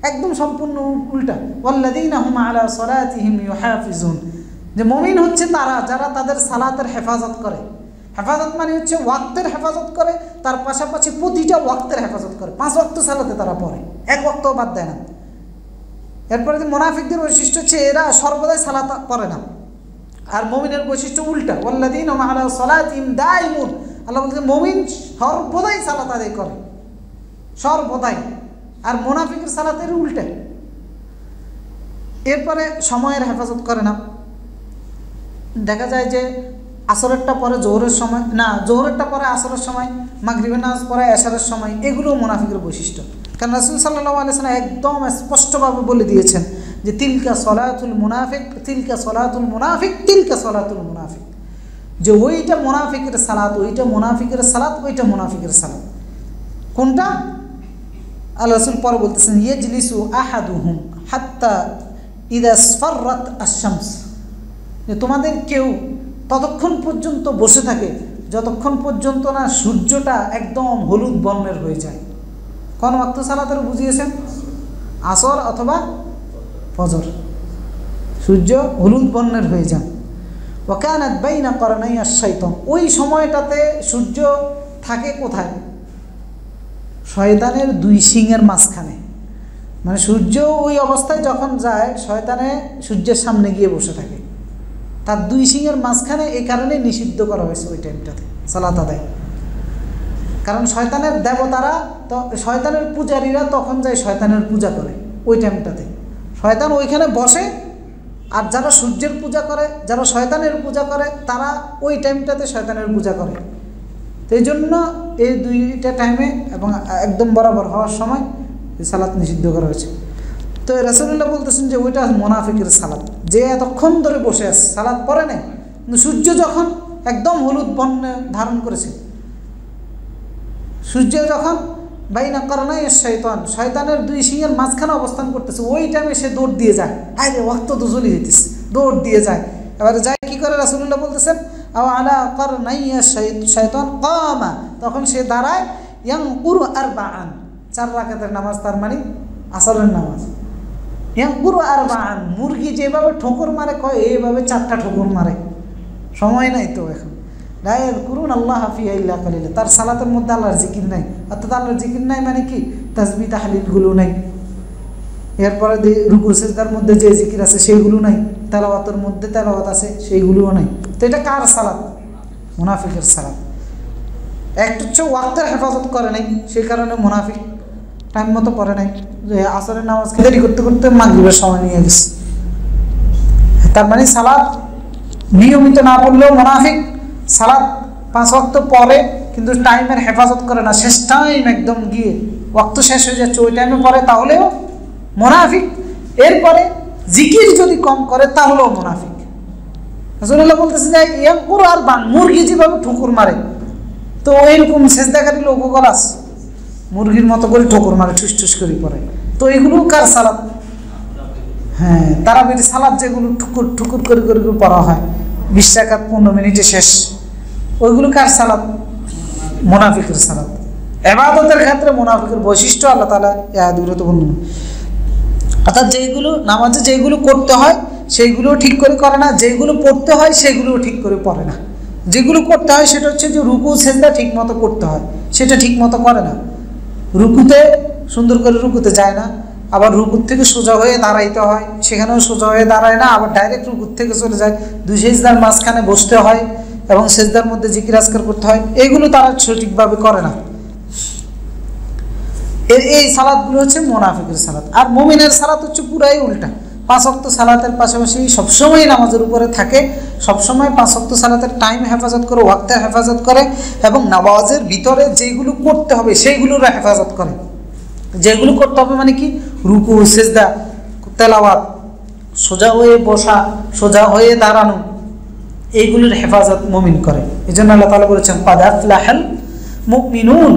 একদম সম্পূর্ণ উল্টা, ওয়াল্লাযীনা হুম আলা সালাতিহিম ইউহাফিজুন, যে মুমিন হচ্ছে তারা যারা তাদের সালাতের হেফাজত করে। হেফাজত মানে হচ্ছে ওয়াক্তের হেফাজত করে, তার পাশাপাশি প্রতিটা ওয়াক্তের হেফাজত করে। 5 ওয়াক্ত সালাতে তারা পড়ে, 1 ওয়াক্তও বাদ দেয় না। এরপরে মুনাফিকদের বৈশিষ্ট্য হচ্ছে এরা সর্বদাই সালাত পড়ে না। আর মুমিনের বৈশিষ্ট্য উল্টা, ওয়াল্লাযীনা হুম আলা সালাতিহিম দাইমুন, আল্লাহ বলছেন মুমিন সর্বদাই সালাত আদায় করে, সর্বদাই। আর মুনাফিকের সালাতের উল্টা। এরপরে সময়ের হেফাজত করে না। দেখা যায় যে আসরেরটা পরে জোহরের সময়, না জোহরেরটা পরে আসরের সময়, মাগরিবের নামাজ পরে এশারের সময়, এগুলো মুনাফিকের বৈশিষ্ট্য। কারণ রাসূল সাল্লাল্লাহু আলাইহি ওয়াসাল্লাম একদম স্পষ্টভাবে বলে দিয়েছেন যে তিলকা সলাতুল মুনাফিক, তিলকা সলাতুল মুনাফিক, তিলকা সলাতুল মুনাফিক, যে ওইটা মুনাফিকের সালাত, ওইটা মুনাফিকের সালাত, ওইটা মুনাফিকের সালাত। কোনটা? আল্লাহ রাসূল পরে বলতেছেন ইয়াজলিসু আহাদুহুম হাত্তা ইযা আসফাররাত আশ-শামস, যে তোমাদের কেউ ততক্ষণ পর্যন্ত বসে থাকে যতক্ষণ পর্যন্ত না সূর্যটা একদম হলুদ বর্ণের হয়ে যায়। কোন ওয়াক্ত সালাতের বুঝিয়েছেন? আসর অথবা ফজর, সূর্য হলুদ বর্ণের হয়ে যায়। ওয়াকানাত বাইনা করনাই আশ-শাইতান, ওই সময়টাতে সূর্য থাকে কোথায়? শয়তানের 2 শিংয়ের মাঝখানে। মানে সূর্য ওই অবস্থায় যখন যায়, শয়তানে সূর্যের সামনে গিয়ে বসে থাকে, তার 2 শিংয়ের মাঝখানে। এই কারণে নিষিদ্ধ করা হয়েছে ওই টাইমটাতে সালাত আদায়। কারণ শয়তানের দেবতারা, তো শয়তানের পূজারীরা তখন যায় শয়তানের পূজা করে ওই টাইমটাতে। শয়তান ওইখানে বসে, আর যারা সূর্যের পূজা করে, যারা শয়তানের পূজা করে, তারা ওই টাইমটাতে শয়তানের পূজা করে। তো এই জন্য এই 2টা টাইমে এবং একদম বরাবর হওয়ার সময় সালাত নিষিদ্ধ করা হয়েছে। তো রাসূলুল্লাহ বলতেছেন যে ওইটা মুনাফিকের সালাত, যে এতক্ষণ ধরে বসে আছে, সালাত পড়ে নাই, কিন্তু সূর্য যখন একদম হলুদ বর্ণ ধারণ করেছে, সূর্য যখন বাইনা করনাই আশ-শাইতান, শয়তানের 2 শিংয়ের মাঝখানে অবস্থান করতেছে, ওই টাইমে সে দৌড় দিয়ে যায়। আরে ওয়াক্ত তো চলে যেতেছে, দৌড় দিয়ে যায়। এবারে যায় কি করে? রাসূলুল্লাহ বলতেছেন আও আলা করনাই আশ-শাইতান কামা, তখন সে দাঁড়ায়, ইয়ানকুরু আরবাআন, 4 রাকাতের নামাজ, তার মানে আসরের নামাজ। ইয়ানকুরু আরবাআন, মুরগি যেভাবে ঠোকর মারে কয় এইভাবে 4টা ঠোকর মারে। সময় নাই তো এখন। লা ইয়াযকুরুন আল্লাহ ফিহা ইল্লা কালিলা, তার সালাতের মধ্যে আল্লাহর জিকির নাই। অর্থাৎ আল্লাহর জিকির নাই মানে কি? তাসবিহ তাহলিলগুলো নাই। এরপরে রুকু সিজদার মধ্যে যে জিকির আছে সেইগুলো নাই, তেলাওয়াতের মধ্যে তেলাওয়াত আছে সেইগুলোও নাই। তো এটা কার সালাত? মুনাফিকের সালাত। একটা হচ্ছে ওয়াক্তের হেফাজত করে নাই, সেই কারণে মুনাফিক। টাইম মতো পড়ে নাই, যে আসরের নামাজকে দেরি করতে করতে মাগরিবের সময় নিয়ে গেছে, তার মানে সালাত নিয়মিত না পড়লেও মুনাফিক। সালাত 5 ওয়াক্ত পড়ে কিন্তু টাইমের হেফাজত করে না, শেষ টাইম একদম গিয়ে ওয়াক্ত শেষ হয়ে যাচ্ছে ওই টাইমে পড়ে, তাহলেও মুনাফিক। এরপরে জিকির যদি কম করে তাহলেও মুনাফিক। রাসূলুল্লাহ বলতেছে যে ইয়ানকুরু আরবাআন, মুরগি যেভাবে ঠুকুর মারে, তো ওইরকম সেজদাকারী লোকও আছে, মুরগির মতো করে ঠোকর মারে, ঠুস ঠুস করে পড়ে। তো এগুলো কার সালাত? হ্যাঁ, তারাবির সালাত যেগুলো ঠুকুর ঠুকুর করে করে পড়া হয়, 20 রাকাত 15 মিনিটে শেষ, ওইগুলো কার সালাত? মুনাফিকের সালাত। ইবাদতের ক্ষেত্রে মুনাফিকের বৈশিষ্ট্য আল্লাহ তাআলা গুরুত্বপূর্ণ। অর্থাৎ যেগুলো নামাজে যেগুলো করতে হয় সেইগুলো ঠিক করে করে না, যেগুলো পড়তে হয় সেগুলোও ঠিক করে পড়ে না। যেগুলো করতে হয় সেটা হচ্ছে যে রুকু সেজদা ঠিক মতো করতে হয়, সেটা ঠিক মতো করে না। রুকুতে সুন্দর করে রুকুতে যায় না, আবার রুকুর থেকে সোজা হয়ে দাঁড়াইতে হয়, সেখানেও সোজা হয়ে দাঁড়ায় না, আবার ডাইরেক্ট রুকুর থেকে চলে যায়, 2 সেজদার মাঝখানে বসতে হয় এবং সেজদার মধ্যে জিকির আজকার করতে হয়, এগুলো তারা সঠিকভাবে করে না। এই সালাতগুলো হচ্ছে মুনাফিকের সালাত। আর মুমিনের সালাত হচ্ছে পুরাই উল্টা। 5 ওয়াক্ত সালাতের পাশাপাশি সবসময় নামাজের উপরে থাকে, সবসময় 5 ওয়াক্ত সালাতের টাইম হেফাজত করে, ওয়াক্তের হেফাজত করে, এবং নামাজের ভিতরে যেগুলো করতে হবে সেইগুলোর হেফাজত করে। যেগুলো করতে হবে মানে কি, রুকু, সিজদা, তেলাওয়াত, সোজা হয়ে বসা, সোজা হয়ে দাঁড়ানো, এইগুলোর হেফাজত মুমিন করে। এই জন্য আল্লাহ তাআলা বলেছেন ক্বাদ আফলাহাল মুমিনুন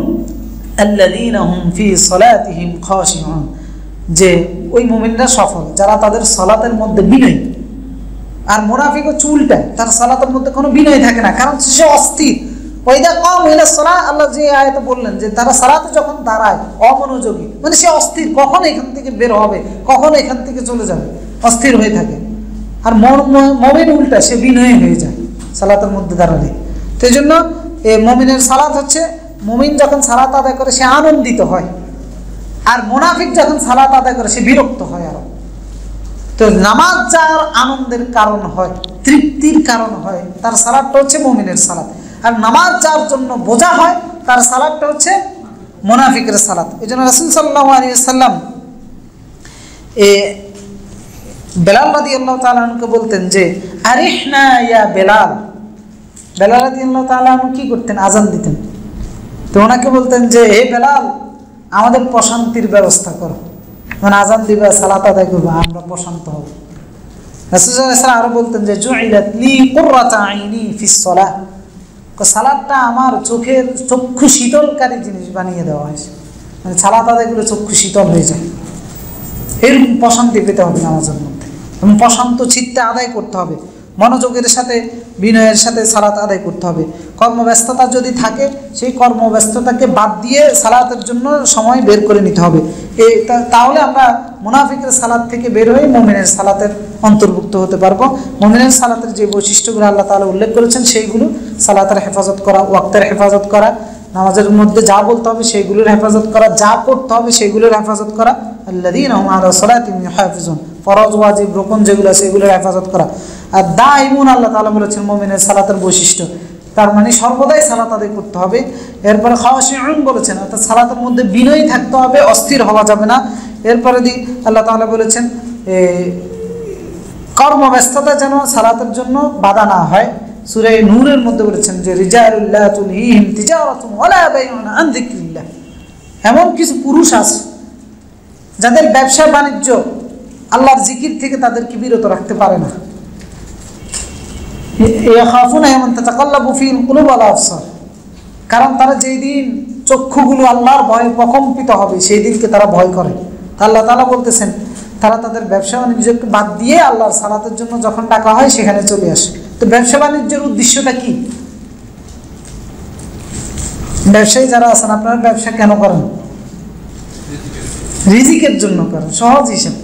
আল্লাযীনা হুম ফী সালাতিহিম খাশিউন, যে ওই মুমিনরা সফল যারা তাদের সালাতের মধ্যে বিনয়ী। আর মুনাফিক হচ্ছে উল্টা, তার সালাতের মধ্যে কোনো বিনয় থাকে না, কারণ সে অস্থির। ওয়াইদা কামু ইলাস সালাহ, আল্লাহ যে আয়াতে বললেন যে তারা সালাতে যখন দাঁড়ায় অমনোযোগী, মানে সে অস্থির, কখন এখান থেকে বের হবে, কখন এখান থেকে চলে যাবে, অস্থির হয়ে থাকে। আর মুমিন উল্টা, সে বিনয়ী হয়ে যায় সালাতের মধ্যে দাঁড়ালে। তো এই জন্য মুমিনের সালাত হচ্ছে, মুমিন যখন সালাত আদায় করে সে আনন্দিত হয়, আর মুনাফিক যখন সালাত আদায় করে সে বিরক্ত হয় আরো। তো নামাজ যার আনন্দের কারণ হয়, তৃপ্তির কারণ হয়, তার সালাতটা হচ্ছে মুমিনের সালাত। আর নামাজ যার জন্য বোঝা হয়, তার সালাতটা হচ্ছে মুনাফিকের সালাত। এই জন্য রাসূল সাল্লাল্লাহু আলাইহি ওয়াসাল্লাম বেলাল রাদিয়াল্লাহু তাআলা আনহুকে বলতেন যে আরিহনা ইয়া বেলাল। বেলাল রাদিয়াল্লাহু তাআলা আনহু কি করতেন, আজান দিতেন। তো ওনাকে বলতেন যে হে বেলাল, আমাদের প্রশান্তির ব্যবস্থা করো, মানে আজান দিবে, সালাত আদায় করবো, আমরা প্রশান্ত হব। রাসূল সাল্লাল্লাহু আলাইহি ওয়াসাল্লাম আরো বলতেন যে জুইলাত লি কুররাতু আইনি ফিস সালাহ, সালাতটা আমার চোখের চক্ষু শীতলকারী জিনিস বানিয়ে দেওয়া হয়েছে, মানে সালাত আদায় করে চক্ষু শীতল হয়ে যায়। এরকম প্রশান্তি পেতে হবে নামাজের মধ্যে, এবং প্রশান্ত চিত্তে আদায় করতে হবে, মনোযোগের সাথে বিনয়ের সাথে সালাত আদায় করতে হবে। কর্মব্যস্ততা যদি থাকে, সেই কর্মব্যস্ততাকে বাদ দিয়ে সালাতের জন্য সময় বের করে নিতে হবে। তাহলে আমরা মুনাফিকের সালাত থেকে বের হয়ে মুমিনের সালাতের অন্তর্ভুক্ত হতে পারবো। মুমিনের সালাতের যে বৈশিষ্ট্যগুলো আল্লাহ তাআলা উল্লেখ করেছেন, সেইগুলো সালাতের হেফাজত করা, ওয়াক্তের হেফাজত করা, নামাজের মধ্যে যা বলতে হবে সেগুলোর হেফাজত করা, যা করতে হবে সেগুলোর হেফাজত করা, আল্লাযীনা হুম আলা সালাতিহিম ইউহাফিজুন, ফরজ ওয়াজিব রুকুন যেগুলো আছে সেগুলোর হেফাজত করা। আর দাইমুন, আল্লাহ তাআলা বলেছেন মুমিনের সালাতের বৈশিষ্ট্য, তার মানে সর্বদাই সালাত আদায় করতে হবে। এরপরে খাশিউন বলেছেন, অর্থাৎ সালাতের মধ্যে বিনয়ী থাকতে হবে, অস্থির হওয়া যাবে না। এরপরে আল্লাহ তাআলা বলেছেন কর্মব্যস্ততা যেন সালাতের জন্য বাধা না হয়। সূরা নূরের মধ্যে বলেছেন যে রিজালুল লা তুলহিহিম তিজারাতুন ওয়ালা বাইউন আন যিকরিল্লাহ, এমন কিছু পুরুষ আছে যাদের ব্যবসা বাণিজ্য আল্লাহর জিকির থেকে তাদেরকে বিরত রাখতে পারে না। ইয়াখাফুনা ইয়ামান তাতাকাল্লাবু ফিহিল কুলুব ওয়াল আবসার, কারণ তারা যেই দিন চক্ষুগুলো আল্লাহর ভয়ে প্রকম্পিত হবে সেই দিনকে তারা ভয় করে। আল্লাহ তাআলা বলতেছেন তারা তাদের ব্যবসা বাণিজ্যকে বাদ দিয়ে আল্লাহর সালাতের জন্য যখন ডাকা হয় সেখানে চলে আসে। তো ব্যবসা বাণিজ্যের উদ্দেশ্যটা কি? ব্যবসায়ী যারা আছেন, আপনারা ব্যবসা কেন করেন? রিজিকের জন্য করেন, সহজ হিসেব,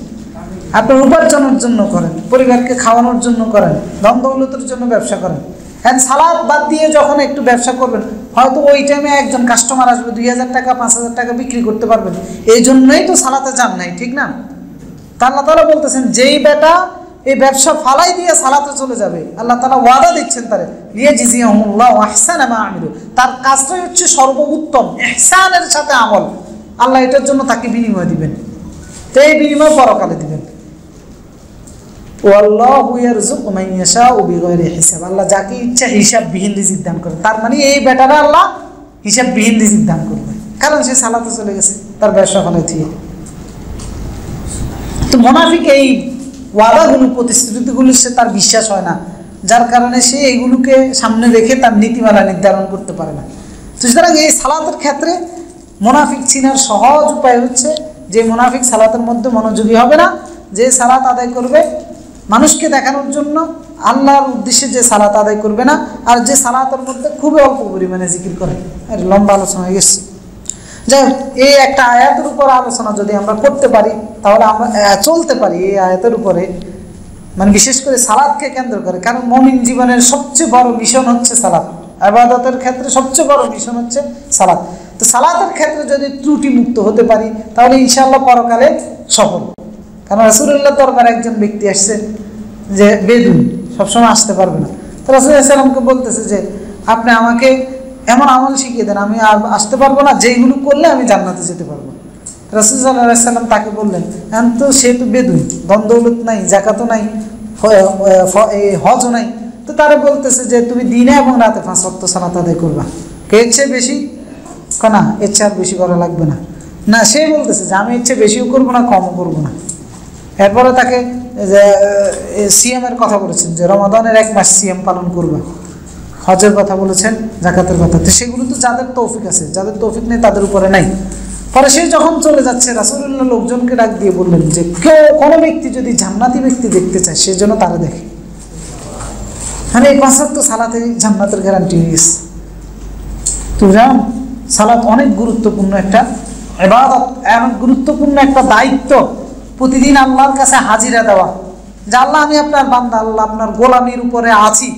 আপনার উপার্জনের জন্য করেন, পরিবারকে খাওয়ানোর জন্য করেন, ধন দৌলতের জন্য ব্যবসা করেন। হ্যাঁ, সালাত বাদ দিয়ে যখন একটু ব্যবসা করবেন, হয়তো ওই টাইমে একজন কাস্টমার আসবে, 2000 টাকা 5000 টাকা বিক্রি করতে পারবেন, এই জন্যই তো সালাতে যান নাই, ঠিক না? তা আল্লাহ তাআলা বলতেছেন যেই বেটা এই ব্যবসা ফালাই দিয়ে সালাতে চলে যাবে, আল্লাহ তাআলা ওয়াদা দিচ্ছেন তারে লিয়াজিজিয়াহুমুল্লাহু আহসানা মা আমিলু, তার কাজটাই হচ্ছে সর্বোত্তম ইহসানের সাথে আমল। আল্লাহ এটার জন্য তাকে বিনিময় দিবেন, তো এই বিনিময় পরকালে দিবেন। ওয়াল্লাহু ইয়ারযুকু মান ইয়াশাউ বিগয়রি হিসাব, আল্লাহ যাকে ইচ্ছা হিসাববিহীন রিজিক দান করেন। তার মানে এই বেটারা আল্লাহ হিসাববিহীন রিজিক দান করবে, কারণ সে সালাতে চলে গেছে, তার ব্যবসা ফালাই দিয়ে। তো মুনাফিক এই ওয়াদাগুলো, প্রতিশ্রুতিগুলো সে তার বিশ্বাস হয় না, যার কারণে সে এইগুলোকে সামনে রেখে তার নীতিমালা নির্ধারণ করতে পারে না। তো সুতরাং এই সালাতের ক্ষেত্রে মুনাফিক চিনার সহজ উপায় হচ্ছে যে মুনাফিক সালাতের মধ্যে মনোযোগী হবে না, যে সালাত আদায় করবে মানুষকে দেখানোর জন্য, আল্লাহর উদ্দেশ্যে যে সালাত আদায় করবে না, আর যে সালাতের মধ্যে খুবই অল্প পরিমাণে জিকির করে। আর লম্বা আলোচনা হয়ে গেছে, যাই হোক, এই একটা আয়াতের উপর আলোচনা যদি আমরা করতে পারি তাহলে আমরা চলতে পারি এই আয়াতের উপরে, মানে বিশেষ করে সালাতকে কেন্দ্র করে। কারণ মুমিন জীবনের সবচেয়ে বড় মিশন হচ্ছে সালাত, ইবাদতের ক্ষেত্রে সবচেয়ে বড় মিশন হচ্ছে সালাত। তো সালাতের ক্ষেত্রে যদি ত্রুটি মুক্ত হতে পারি তাহলে ইনশাআল্লাহ পরকালে সফল। কারণ রাসূলুল্লাহ দরবারে একজন ব্যক্তি আসছে যে বেদুইন, সবসময় আসতে পারবে না। তো রাসূল সাল্লাল্লাহু আলাইহি ওয়াসাল্লামকে বলতেছে যে আপনি আমাকে এমন আমল শিখিয়ে দেন, আমি আর আসতে পারবো না, যেইগুলো করলে আমি জান্নাতে যেতে পারবো। রাসূল সাল্লাল্লাহু আলাইহি সাল্লাম তাকে বললেন, এখন তো সে তো বেদুইন, ধন দৌলত নাই, যাকাতও নাই, হজও নাই, তো তারা বলতেছে যে তুমি দিনে এবং রাতে 5 ওয়াক্ত সালাত আদায় করবা, এর চেয়ে বেশি না, এর চেয়ে আর বেশি করা লাগবে না। না, সে বলতেছে যে আমি এর চেয়ে বেশিও করবো না, কমও করবো না। এরপরে তাকে যে সিএমের কথা বলেছেন, যে রমাদানের 1 মাস সিএম পালন করবা, হজের কথা বলেছেন, যাকাতের কথা। তো সেগুলো তো যাদের তৌফিক আছে, যাদের তৌফিক নেই তাদের উপরে নাই। পরে সে যখন চলে যাচ্ছে, রাসূলুল্লাহ লোকজনকে ডাক দিয়ে বললেন যে কোনো ব্যক্তি যদি জান্নাতি ব্যক্তি দেখতে চায় সে যেন তারা দেখে। মানে এই 5 ওয়াক্ত সালাতে জান্নাতের গ্যারান্টি হয়ে গেছে। তো জান, সালাত অনেক গুরুত্বপূর্ণ একটা ইবাদত, অনেক গুরুত্বপূর্ণ একটা দায়িত্ব। প্রতিদিন আল্লাহর কাছে হাজিরা দেওয়া, যে আল্লাহ আমি আপনার বান্দা, আল্লাহ আপনার গোলামির উপরে আছি,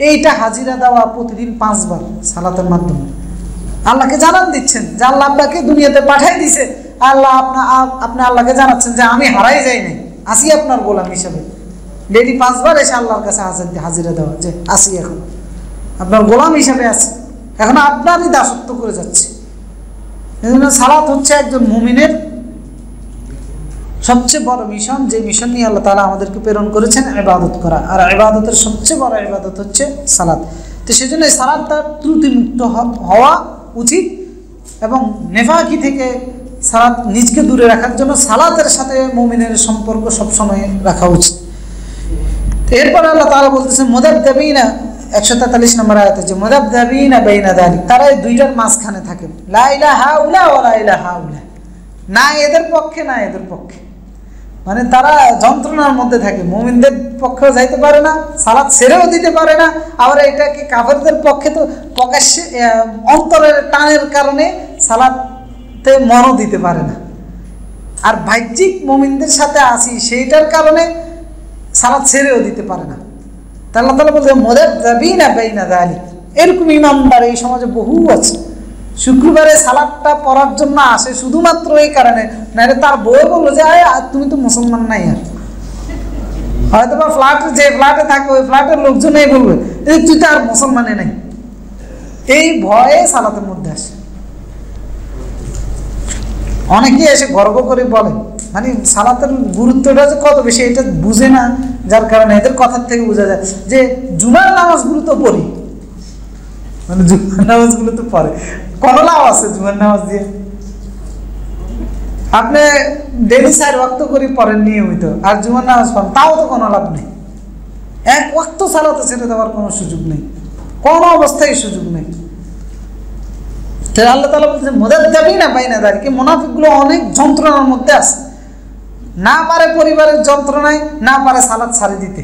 এইটা হাজিরা দেওয়া প্রতিদিন 5 বার সালাতের মাধ্যমে আল্লাহকে জানান দিচ্ছেন যে আল্লাহ আপনাকে দুনিয়াতে পাঠাই দিছে। আল্লাহ আপনি আল্লাহকে জানাচ্ছেন যে আমি হারাই যাই নাই, আসি আপনার গোলাম হিসাবে। ডেইলি 5 বার এসে আল্লাহর কাছে হাজিরা দেওয়া, যে আসি, এখন আপনার গোলাম হিসাবে আছি, এখন আপনারই দাসত্ব করে যাচ্ছে। এই জন্য সালাত হচ্ছে একজন মুমিনের সবচেয়ে বড় মিশন, যে মিশন নিয়ে আল্লাহ তাআলা আমাদেরকে প্রেরণ করেছেন, ইবাদত করা। আর ইবাদতের সবচেয়ে বড় ইবাদত হচ্ছে সালাত। তো সেজন্য এই সালাতটা ত্রুটিমুক্ত হওয়া উচিত, এবং নেফাকি থেকে সালাত নিজকে দূরে রাখার জন্য সালাতের সাথে মুমিনের সম্পর্ক সবসময় রাখা উচিত। এরপরে আল্লাহ তাআলা বলতেছেন মুযাবযাবিনা, 143 নম্বর আয়াতে, যে মুযাবযাবিনা বাইনা যালিক, তারা এই দুইটার মাঝখানে থাকে। লা ইলাহা ইল্লা ওয়া লা ইলাহা ইল্লা, না এদের পক্ষে না এদের পক্ষে, মানে তারা যন্ত্রণার মধ্যে থাকে। মুমিনদের পক্ষেও যাইতে পারে না, সালাত ছেড়েও দিতে পারে না, আবার এটাকে কাফেরদের পক্ষে তো প্রকাশ্যে অন্তরের টানের কারণে সালাতে মনও দিতে পারে না। আর বাহ্যিক মুমিনদের সাথে আসি, সেইটার কারণে সালাত ছেড়েও দিতে পারে না। তাহলে আল্লাহ তাআলা বলছে মুযাবযাবিনা বাইনা যালিক। এরকম ইমানদার এই সমাজে বহু আছে। শুক্রবারে সালাদটা পড়ার জন্য আসে শুধুমাত্র এই কারণে, নাহলে তার বউ বললো যে তুমি তো মুসলমান নাই। আর হয়তো বা যে ফ্ল্যাটে থাকো ওই ফ্ল্যাটের লোকজন এই বলবে তুই তো আর মুসলমানে নাই, এই ভয়ে সালাতের মধ্যে আসে। অনেকেই এসে গর্ব করে বলে, মানে সালাতের গুরুত্বটা যে কত বেশি এটা বুঝে না, যার কারণে এদের কথার থেকে বোঝা যায় যে জুমার নামাজগুলো তো পড়ি, মানে জুমার নামাজগুলো তো পড়ে, কোনো লাভ আছে জুমার নামাজ দিয়ে? আপনি ডেলি 4 ওয়াক্ত করে পড়েন নিয়মিত, আর জুমার নামাজ পড়েন, তাও তো কোনো লাভ নেই। 1 ওয়াক্ত সালাতে ছেড়ে দেওয়ার কোনো সুযোগ নেই, কোনো অবস্থায় সুযোগ নেই। তাহলে আল্লাহ তাআলা বলছেন মুযাবযাবিনা বাইনা যালিক, মুনাফিকগুলো অনেক যন্ত্রণার মধ্যে আছে, না পারে পরিবারের যন্ত্রণায়, না পারে সালাত ছাড়ি দিতে।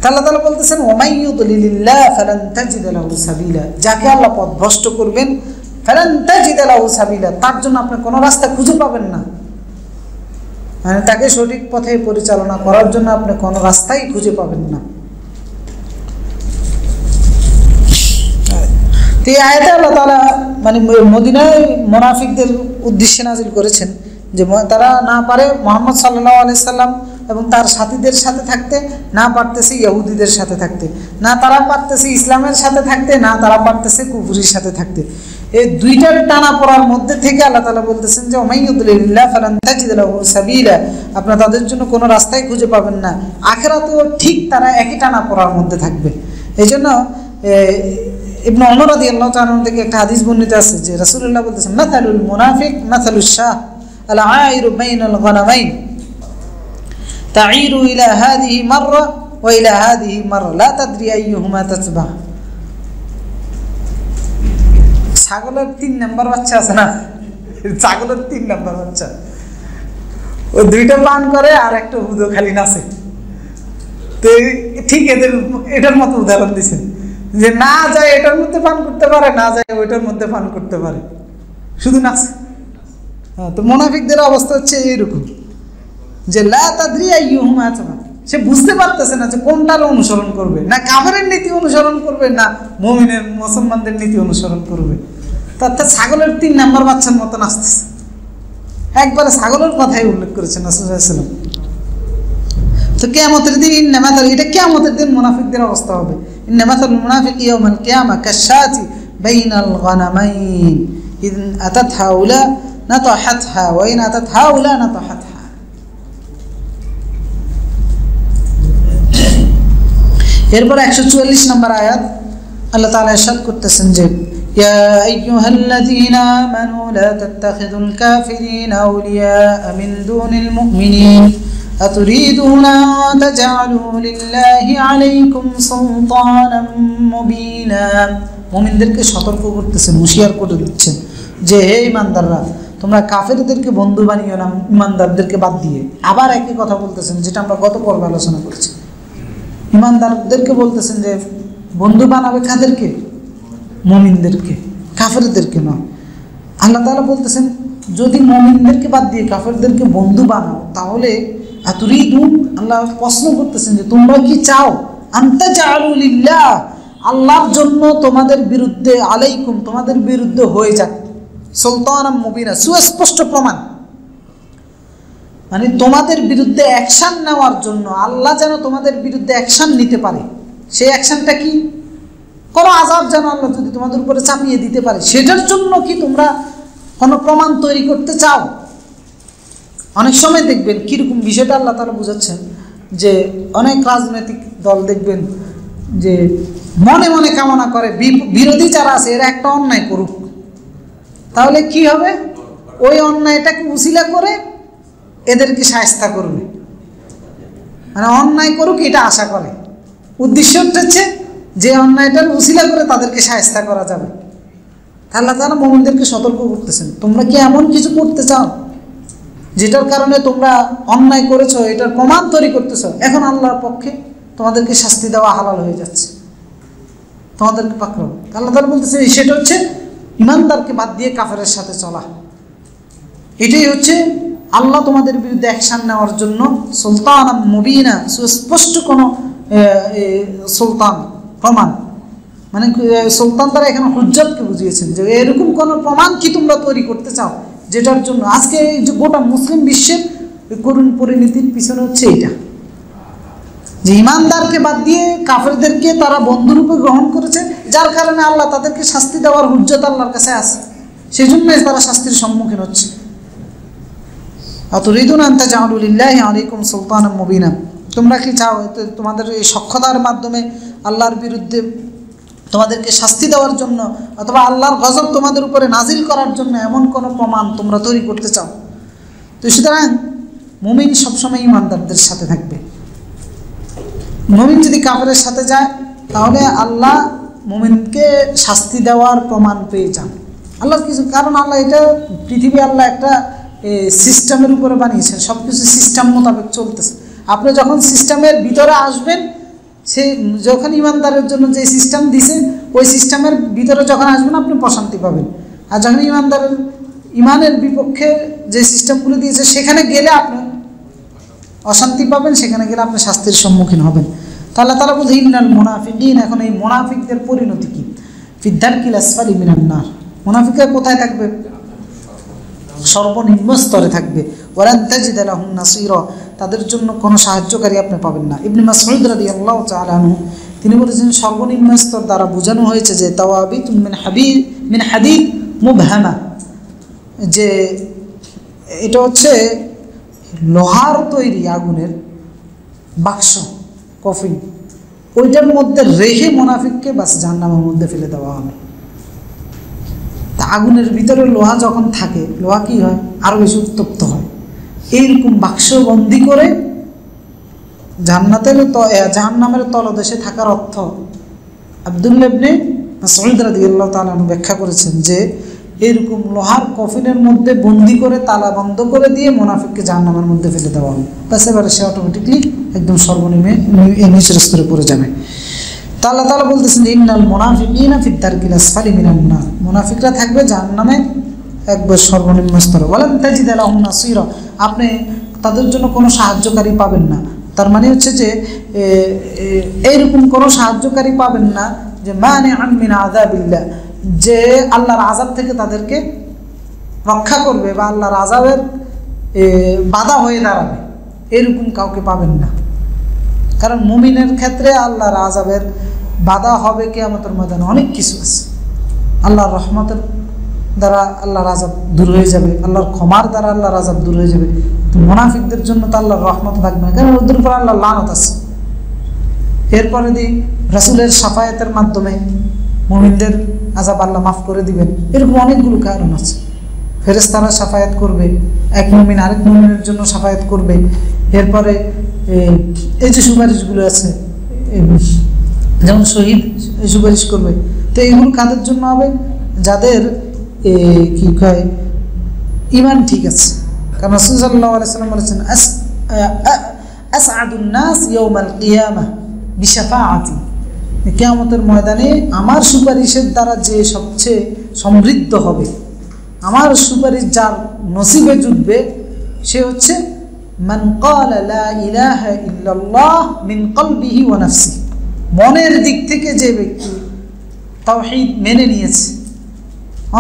আল্লাহ তাআলা বলতেছেন ওয়ামাই ইউদলিলিল্লাহ ফালান তাজিদ লাহু সাবিলা, যাকে আল্লাহ পথভ্রষ্ট করবেন, ফালান তাজিদ লাহু সাবিলা, তার জন্য আপনি কোনো রাস্তা খুঁজে পাবেন না। মানে তাকে সঠিক পথে পরিচালনা করার জন্য আপনি কোনো রাস্তাই খুঁজে পাবেন না। এই আয়াতে আল্লাহ তাআলা মানে মদিনায় মুনাফিকদের উদ্দেশ্যে নাজিল করেছেন, যে তারা না পারে মুহাম্মদ সাল্লাল্লাহু আলাইহি সাল্লাম এবং তার সাথীদের সাথে থাকতে, না পারতেছে ইহুদিদের সাথে থাকতে, না তারা পারতেছে ইসলামের সাথে থাকতে, না তারা পারতেছে কুফরির সাথে থাকতে। এই দুইটার টানা পড়ার মধ্যে থেকে আল্লাহ তাআলা বলতেছেন যে ওমাই ইউদলিলিল্লাহ ফালান তাজিদ লাহু সাবিলা, আপনারা তাদের জন্য কোনো রাস্তাই খুঁজে পাবেন না। আখিরাতেও ঠিক তারা একই টানা পড়ার মধ্যে থাকবে। এই জন্য ইবনে ওমর রাদিয়াল্লাহু তাআলা থেকে একটা হাদিস বর্ণিত আছে যে রাসূলুল্লাহ বলতেছেন মাসালুল মুনাফিক মাসালুশ শাহ আল আইরু বাইনাল গনামাইন তাঈরু ইলা হাদিহি মাররা ওয়া ইলা হাদিহি মাররা লা তাদরি আইয়ুহুমা তাতবা। ছাগলের 3 নাম্বার বাচ্চা আছে না, ছাগলের 3 নাম্বার বাচ্চা, ওই দুইটা পান করে আর একটা হুদো খালি নাচে। তো ঠিক এটার মতো উদাহরণ দিছেন, যে না যায় এটার মধ্যে পান করতে পারে, না যায় ওইটার মধ্যে পান করতে পারে, শুধু নাচে। হ্যাঁ, তো মুনাফিকদের অবস্থা হচ্ছে এইরকম, যে লা তাদরি আইয়ুহুমা তাতবা, সে বুঝতে পারতেছে না যে কোনটার অনুসরণ করবে, না কাফেরের নীতি অনুসরণ করবে, না মুমিনের মুসলমানদের নীতি অনুসরণ করবে। অর্থাৎ ছাগলের 3 নাম্বার বাচ্চার মতো নাচতেছে। একবারে ছাগলের কথাই উল্লেখ করেছেন রাসূল সাল্লাল্লাহু আলাইহি ওয়াসাল্লাম। তো কিয়ামতের দিন ইন্নামাতাল, এটা কিয়ামতের দিন মুনাফিকদের অবস্থা হবে। ইন্নামাতাল মুনাফিকি ইয়াউমাল কিয়ামা কাশাতি বাইনাল গানামাইন, ইন আতাত হাউলা নাতাহাতহা ওয়া ইন আতাত হাউলা নাতাহাতহা। এরপর 144 নম্বর আয়াত আল্লাহ তাআলা ইরশাদ করতেছেন যে ইয়া আইয়ুহাল্লাযীনা আমানু লা তাত্তাখিযুল কাফিরিনা আউলিয়া মিন দুনিল মুমিনিন আতুরিদুনা আন তাজআলু লিল্লাহি আলাইকুম সুলতানাম মুবিনা। মুমিনদেরকে সতর্ক করতেছেন, হুঁশিয়ার করে দিচ্ছেন যে হে ঈমানদাররা, তোমরা কাফেরদেরকে বন্ধু বানিও না ঈমানদারদেরকে বাদ দিয়ে। আবার একই কথা বলতেছেন যেটা আমরা গত পর্বে আলোচনা করেছি। ঈমানদারদেরকে বলতেছেন যে বন্ধু বানাবে কাদেরকে? মুমিনদেরকে, কাফেরদেরকে নয়। আল্লাহ তাআলা বলতেছেন যদি মুমিনদেরকে বাদ দিয়ে কাফেরদেরকে বন্ধু বানাও তাহলে আতুরিদুন, আল্লাহ প্রশ্ন করতেছেন যে তোমরা কি চাও আনতা জাআলু লিল্লাহ, আল্লাহর জন্য তোমাদের বিরুদ্ধে, আলাইকুম তোমাদের বিরুদ্ধে হয়ে যাক সুলতানাম মুবিনা, সুস্পষ্ট প্রমাণ, মানে তোমাদের বিরুদ্ধে অ্যাকশন নেওয়ার জন্য আল্লাহ যেন তোমাদের বিরুদ্ধে অ্যাকশন নিতে পারে। সেই অ্যাকশনটা কি? কোনো আযাব যেন আল্লাহ যদি তোমাদের উপরে চাপিয়ে দিতে পারে, সেটার জন্য কি তোমরা কোনো প্রমাণ তৈরি করতে চাও? অনেক সময় দেখবেন কীরকম বিষয়টা আল্লাহ তাআলা বুঝাচ্ছেন যে অনেক রাজনৈতিক দল দেখবেন যে মনে মনে কামনা করে বিরোধী যারা আছে এরা একটা অন্যায় করুক, তাহলে কি হবে? ওই অন্যায়টাকে উসিলা করে এদেরকে শায়েস্তা করবে, মানে অন্যায় করুক এটা আশা করে। উদ্দেশ্যটা হচ্ছে যে অন্যায়টার উসিলা করে তাদেরকে শায়েস্তা করা যাবে। আল্লাহ তাআলা মুমিনদেরকে সতর্ক করতেছেন তোমরা কি এমন কিছু করতে চাও যেটার কারণে তোমরা অন্যায় করেছো, এটার প্রমাণ তৈরি করতেছ, এখন আল্লাহর পক্ষে তোমাদেরকে শাস্তি দেওয়া হালাল হয়ে যাচ্ছে, তোমাদেরকে পাকড়াও। আল্লাহ তাআলা বলতেছে সেটা হচ্ছে ঈমানদারকে বাদ দিয়ে কাফেরের সাথে চলা। এটাই হচ্ছে আল্লাহ তোমাদের বিরুদ্ধে অ্যাকশন নেওয়ার জন্য সুলতানাম মুবিনা, সুস্পষ্ট কোনো সুলতান প্রমাণ, মানে সুলতান তারা এখানে হুজ্জতকে বুঝিয়েছেন যে এরকম কোনো প্রমাণ কি তোমরা তৈরি করতে চাও যেটার জন্য আজকে এই যে গোটা মুসলিম বিশ্বের করুণ পরিণতির পিছনে হচ্ছে এইটা, যে ঈমানদারকে বাদ দিয়ে কাফেরদেরকে তারা বন্ধুরূপে গ্রহণ করেছে, যার কারণে আল্লাহ তাদেরকে শাস্তি দেওয়ার হুজ্জত আল্লাহর কাছে আছে, সেই জন্যই তারা শাস্তির সম্মুখীন হচ্ছে। আতুরিদুনা আন তাজআলু লিল্লাহি আলাইকুম সুলতানাম মুবিনা, তোমরা কি চাও তোমাদের এই সক্ষতার মাধ্যমে আল্লাহর বিরুদ্ধে তোমাদেরকে শাস্তি দেওয়ার জন্য অথবা আল্লাহর গজব তোমাদের উপরে নাজিল করার জন্য এমন কোনো প্রমাণ তোমরা তৈরি করতে চাও? তো সুতরাং মুমিন সবসময় ঈমানদারদের সাথে থাকবে। মুমিন যদি কাফেরের সাথে যায় তাহলে আল্লাহ মুমিনকে শাস্তি দেওয়ার প্রমাণ পেয়ে যান। আল্লাহ কিছু, কারণ আল্লাহ এটা পৃথিবী আল্লাহ একটা সিস্টেমের উপরে বানিয়েছেন, সব কিছু সিস্টেম মোতাবেক চলতেছে। আপনি যখন সিস্টেমের ভিতরে আসবেন, সেই যখন ঈমানদারের জন্য যে সিস্টেম দিছে ওই সিস্টেমের ভিতরে যখন আসবেন আপনি প্রশান্তি পাবেন, আর যখন ইমানের বিপক্ষে যে সিস্টেমগুলো দিয়েছে সেখানে গেলে আপনি অশান্তি পাবেন, সেখানে গেলে আপনি শাস্তির সম্মুখীন হবেন। তাহলে তারা বলছে ইন্নাল মুনাফিকিন, এখন এই মুনাফিকদের পরিণতি কি? ফিদ দারকিল আসফালি মিনান নার, মুনাফিকরা কোথায় থাকবে? সর্বনিম্ন স্তরে থাকবে। ওয়ালান তাজিদা লাহুম নাসীরা, তাদের জন্য কোনো সাহায্যকারী আপনি পাবেন না। ইবনে মাসউদ রাদিয়াল্লাহু তাআলা আনহু তিনি বলেছেন সর্বনিম্ন স্তর দ্বারা বোঝানো হয়েছে যে তাওয়াবিতুন মিন হাদিদ মুবহামা, যে এটা হচ্ছে লোহার তৈরি আগুনের বাক্স, কফিন, ওইটার মধ্যে রেখে মুনাফিককে বাস জাহান্নামের মধ্যে ফেলে দেওয়া হবে। তা আগুনের ভিতরে লোহা যখন থাকে, লোহা কি হয়? আরও বেশি উত্তপ্ত হয়। এইরকম বাক্স বন্দি করে জাহান্নামের তলদেশে থাকার অর্থ আব্দুল্লাহ ইবনে মাসউদ রাদিয়াল্লাহু তাআলা ব্যাখ্যা করেছেন যে এরকম লোহার কফিনের মধ্যে বন্দি করে তালা বন্ধ করে দিয়ে মুনাফিককে জাহান্নামের মধ্যে ফেলে দেওয়া হবে, বাস এবারে সে অটোমেটিকলি একদম সর্বনিম্ন নিচের স্তরে পড়ে যাবে। তা আল্লাহ তাআলা বলতেছেন ইন্নাল মুনাফিকিনা ফিদ দারকিল আসফালি মিনান নার, মুনাফিকরা থাকবে জাহান্নামে একবার সর্বনিম্ন স্তরে। ওয়ালান তাজিদা লাহুম নাসীরা, আপনি তাদের জন্য কোনো সাহায্যকারী পাবেন না। তার মানে হচ্ছে যে এইরকম কোনো সাহায্যকারী পাবেন না যে মানিআন মিন আযাবিল্লাহ, যে আল্লাহর আযাব থেকে তাদেরকে রক্ষা করবে বা আল্লাহর আযাবের বাধা হয়ে দাঁড়াবে, এরকম কাউকে পাবেন না। কারণ মুমিনের ক্ষেত্রে আল্লাহর আযাবের বাধা হবে কিয়ামতের ময়দানে অনেক কিছু আছে। আল্লাহর রহমতের দ্বারা আল্লাহর আযাব দূর হয়ে যাবে, আল্লাহর ক্ষমার দ্বারা আল্লাহর আযাব দূর হয়ে যাবে। তো মুনাফিকদের জন্য তো আল্লাহর রহমত থাকবে না, কারণ ওদের উপর আল্লাহর লানত আছে। এরপরে রাসূলের শাফায়াতের মাধ্যমে মুমিনদের আযাব আল্লাহ মাফ করে দিবেন। এরকম অনেকগুলো কারণ আছে। ফেরেশতারা শাফায়াত করবে, এক মুমিন আরেক মুমিনের জন্য শাফায়াত করবে। এরপরে এই যে সুপারিশগুলো আছে, যেমন শহীদ সুপারিশ করবে, তো এগুলো কাদের জন্য হবে? যাদের কি কয় ঈমান ঠিক আছে। কারণ রাসূল সাল্লাল্লাহু আলাইহি ওয়াসাল্লাম বলেছেন, আসআদুন নাস ইয়াউমাল কিয়ামাহ বিশাফাআতি, কিয়ামতের ময়দানে আমার সুপারিশের দ্বারা যে সবচেয়ে সমৃদ্ধ হবে, আমার সুপারিশ যার নসিবে জুটবে, সে হচ্ছে মান ক্বালা লা ইলাহা ইল্লাল্লাহ মিন কলবিহি ওয়া নাফসিহি, মনের দিক থেকে যে ব্যক্তি তাওহীদ মেনে নিয়েছে